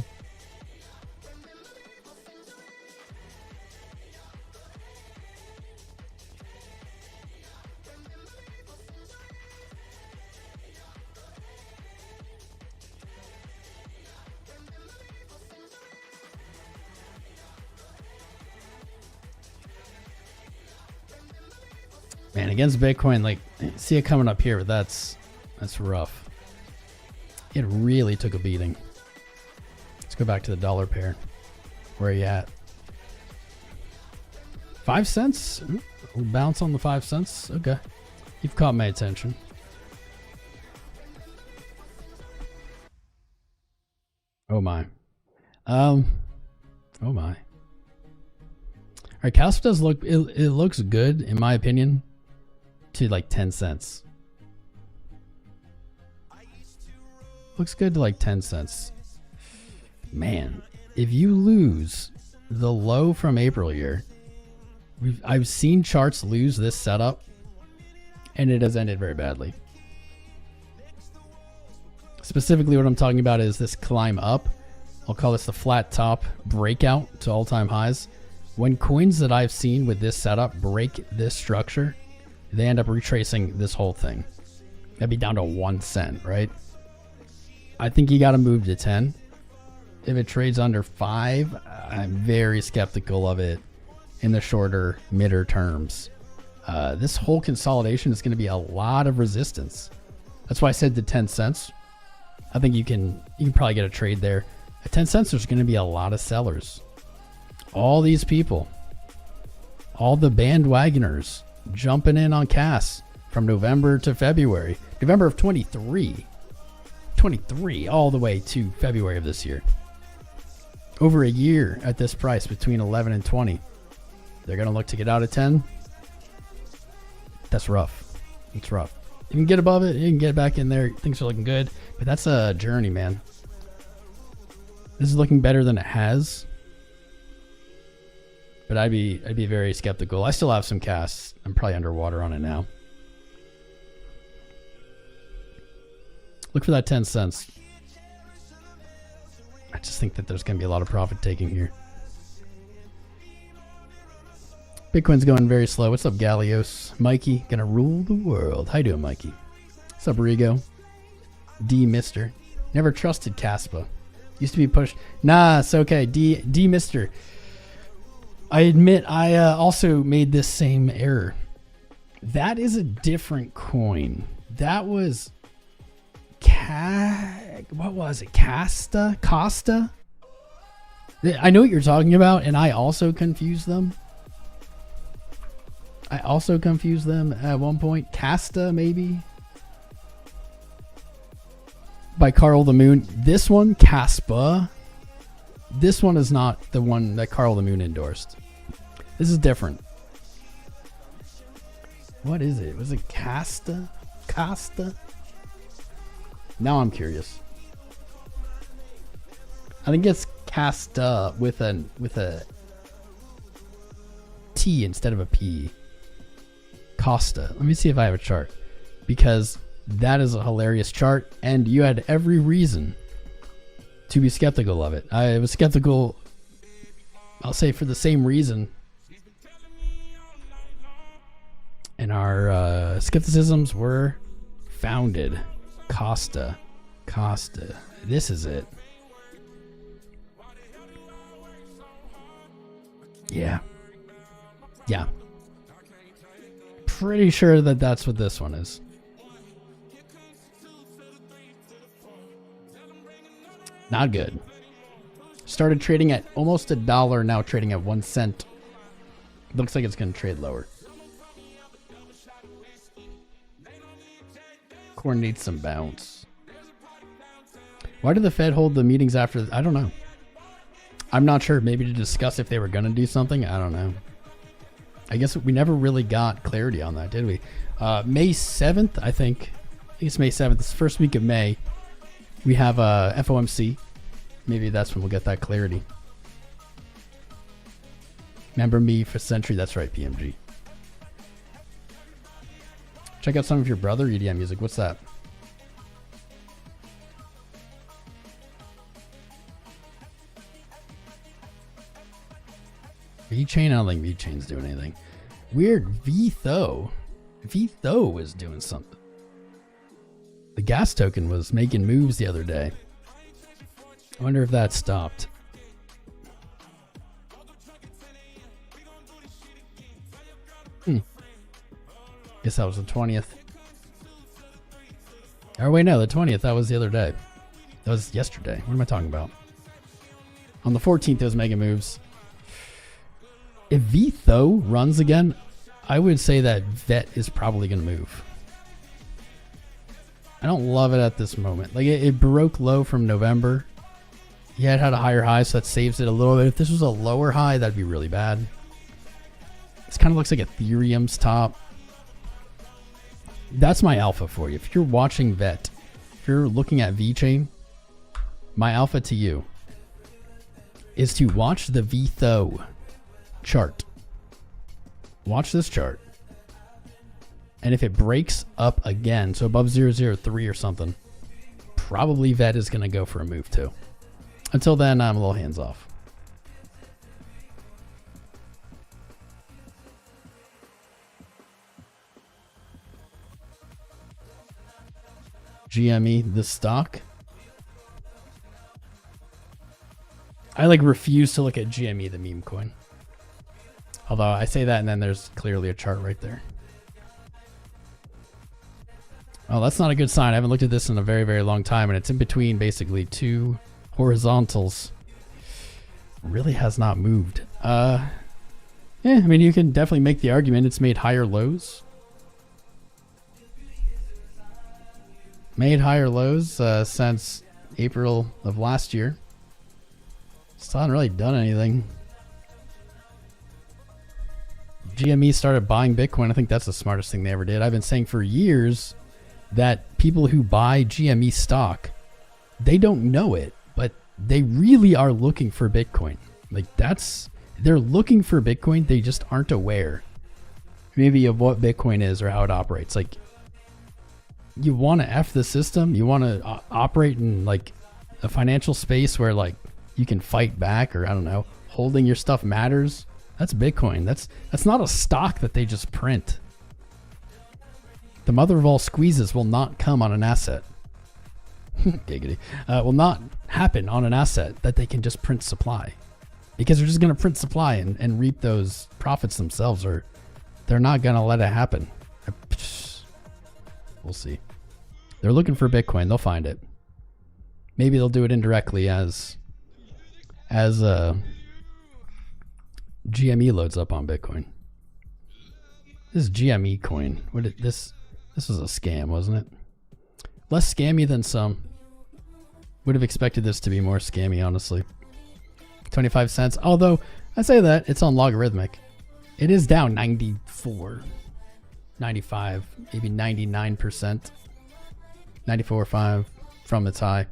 Man, against Bitcoin, like, see it coming up here, but that's rough. It really took a beating. Let's go back to the dollar pair. Where are you at? 5 cents? We'll bounce on the 5 cents. Okay. You've caught my attention. Oh my. Oh my. All right, Casp does look, it looks good in my opinion to like 10 cents. Looks good to like 10 cents. Man, if you lose the low from April here, I've seen charts lose this setup and it has ended very badly. Specifically what I'm talking about is this climb up. I'll call this the flat top breakout to all-time highs. When coins that I've seen with this setup break this structure, they end up retracing this whole thing. That'd be down to 1 cent, right? I think you got to move to 10. If it trades under 5, I'm very skeptical of it in the shorter, midder terms. This whole consolidation is going to be a lot of resistance. That's why I said to 10 cents. I think you can probably get a trade there. At 10 cents, there's going to be a lot of sellers. All these people, all the bandwagoners jumping in on CAS from November to February. November of 23 all the way to February of this year. Over a year at this price between 11 and 20. They're going to look to get out at 10. That's rough. It's rough. You can get above it. You can get back in there. Things are looking good. But that's a journey, man. This is looking better than it has. But I'd be very skeptical. I still have some CAS. I'm probably underwater on it now. Look for that 10 cents. I just think that there's going to be a lot of profit taking here. Bitcoin's going very slow. What's up, Gallios? Mikey, gonna rule the world. How you doing, Mikey? What's up, Rigo? D Mister. Never trusted Caspa. Used to be pushed. Nah, it's okay. D Mister. I admit I also made this same error. That is a different coin. That was what was it? Costa? I know what you're talking about, and I also confused them. at one point. Casta, maybe? By Carl the Moon. This one, Caspa. This one is not the one that Carl the Moon endorsed. This is different. What is it? Was it Casta? Casta? Now I'm curious. I think it's Casta with a T instead of a P. Costa. Let me see if I have a chart, because that is a hilarious chart, and you had every reason to be skeptical of it. I was skeptical, I'll say, for the same reason. And our skepticisms were founded. Costa. This is it. Yeah. Pretty sure that that's what this one is. Not good. Started trading at almost $1, now trading at 1 cent. Looks like it's going to trade lower. Corn needs some bounce. Why did the Fed hold the meetings after? I don't know. I'm not sure. Maybe to discuss if they were going to do something. I don't know. I guess we never really got clarity on that, did we? May 7th, I think it's May 7th. It's the first week of May. We have FOMC. Maybe that's when we'll get that clarity. Remember me for Century? That's right, PMG. Check out some of your brother EDM music. What's that? VeChain? I don't think VeChain's doing anything. Weird. VTho was doing something. The gas token was making moves the other day. I wonder if that stopped. Guess that was the 20th. Oh wait, no, the 20th. That was the other day. That was yesterday. What am I talking about? On the 14th, those mega moves. If 𝐕 runs again, I would say that VET is probably going to move. I don't love it at this moment. Like it broke low from November. Yeah, it had a higher high, so that saves it a little bit. If this was a lower high, that'd be really bad. This kind of looks like Ethereum's top. That's my alpha for you. If you're watching VET, if you're looking at VeChain, my alpha to you is to watch the 𝐕 chart. Watch this chart. And if it breaks up again, so above 003 or something, probably VET is going to go for a move too. Until then, I'm a little hands off. GME, the stock. I like refuse to look at GME, the meme coin. Although I say that and then there's clearly a chart right there. Oh, that's not a good sign. I haven't looked at this in a very, very long time, and it's in between basically two horizontals. Really has not moved. Yeah, I mean, you can definitely make the argument it's made higher lows. Made higher lows since April of last year. Still haven't really done anything. GME started buying Bitcoin. I think that's the smartest thing they ever did. I've been saying for years that people who buy GME stock, they don't know it, but they really are looking for Bitcoin. Like they're looking for Bitcoin. They just aren't aware maybe of what Bitcoin is or how it operates. Like you want to F the system. You want to operate in like a financial space where like you can fight back, or I don't know, holding your stuff matters. That's Bitcoin. That's not a stock that they just print. The mother of all squeezes will not come on an asset. Giggity. Will not happen on an asset that they can just print supply. Because they're just going to print supply and reap those profits themselves, or they're not going to let it happen. We'll see. They're looking for Bitcoin. They'll find it. Maybe they'll do it indirectly as GME loads up on Bitcoin. This GME coin. This was a scam, wasn't it? Less scammy than some. Would have expected this to be more scammy, honestly. 25 cents. Although I say that it's on logarithmic. It is down 94, 95, maybe 99%. 94.5 from its high.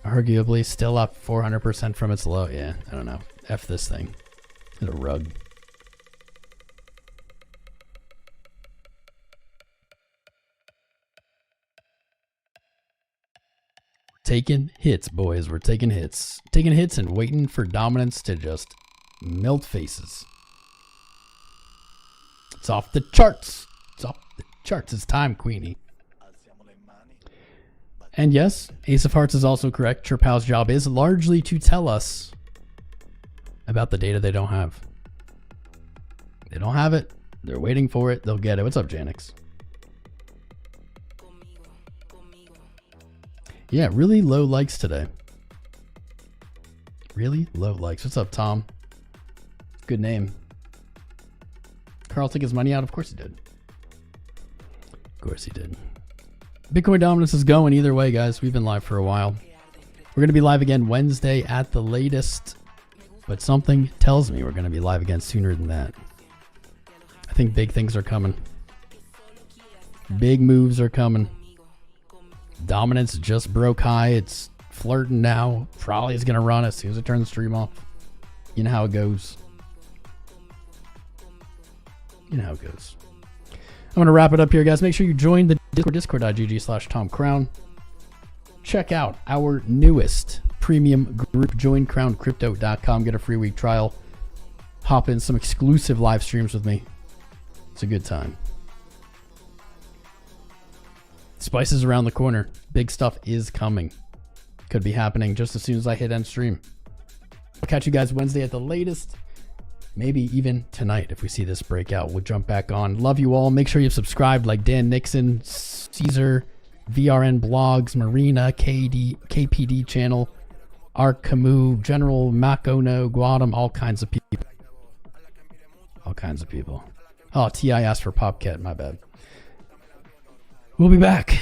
Arguably still up 400% from its low. Yeah, I don't know. F this thing. It's a rug. Taking hits, boys. We're taking hits. Taking hits and waiting for dominance to just melt faces. It's off the charts. It's off the charts. It's time, Queenie. And yes, Ace of Hearts is also correct. 𝐒𝐴's job is largely to tell us about the data they don't have. They don't have it. They're waiting for it. They'll get it. What's up, Janix? Yeah, really low likes today. Really low likes. What's up, Tom? Good name. Carl took his money out? Of course he did. Of course he did. Bitcoin dominance is going either way, guys. We've been live for a while. We're going to be live again Wednesday at the latest, but something tells me we're going to be live again sooner than that. I think big things are coming. Big moves are coming. Dominance just broke high. It's flirting now. Probably is going to run as soon as I turn the stream off. You know how it goes. You know how it goes. I'm going to wrap it up here, guys. Make sure you join the Discord, discord.gg/TomCrown. Check out our newest premium group, joincrowncrypto.com. Get a free week trial. Hop in some exclusive live streams with me. It's a good time. Spice is around the corner. Big stuff is coming. Could be happening just as soon as I hit end stream. I'll catch you guys Wednesday at the latest. maybe even tonight if we see this breakout. We'll jump back on. Love you all. Make sure you've subscribed like Dan Nixon, Caesar, VRN Blogs, Marina, KPD channel, 𝐂𝐡𝐚𝐫𝐿, General Makono, Guadam, all kinds of people. All kinds of people. Oh, TI asked for Popcat, my bad. We'll be back.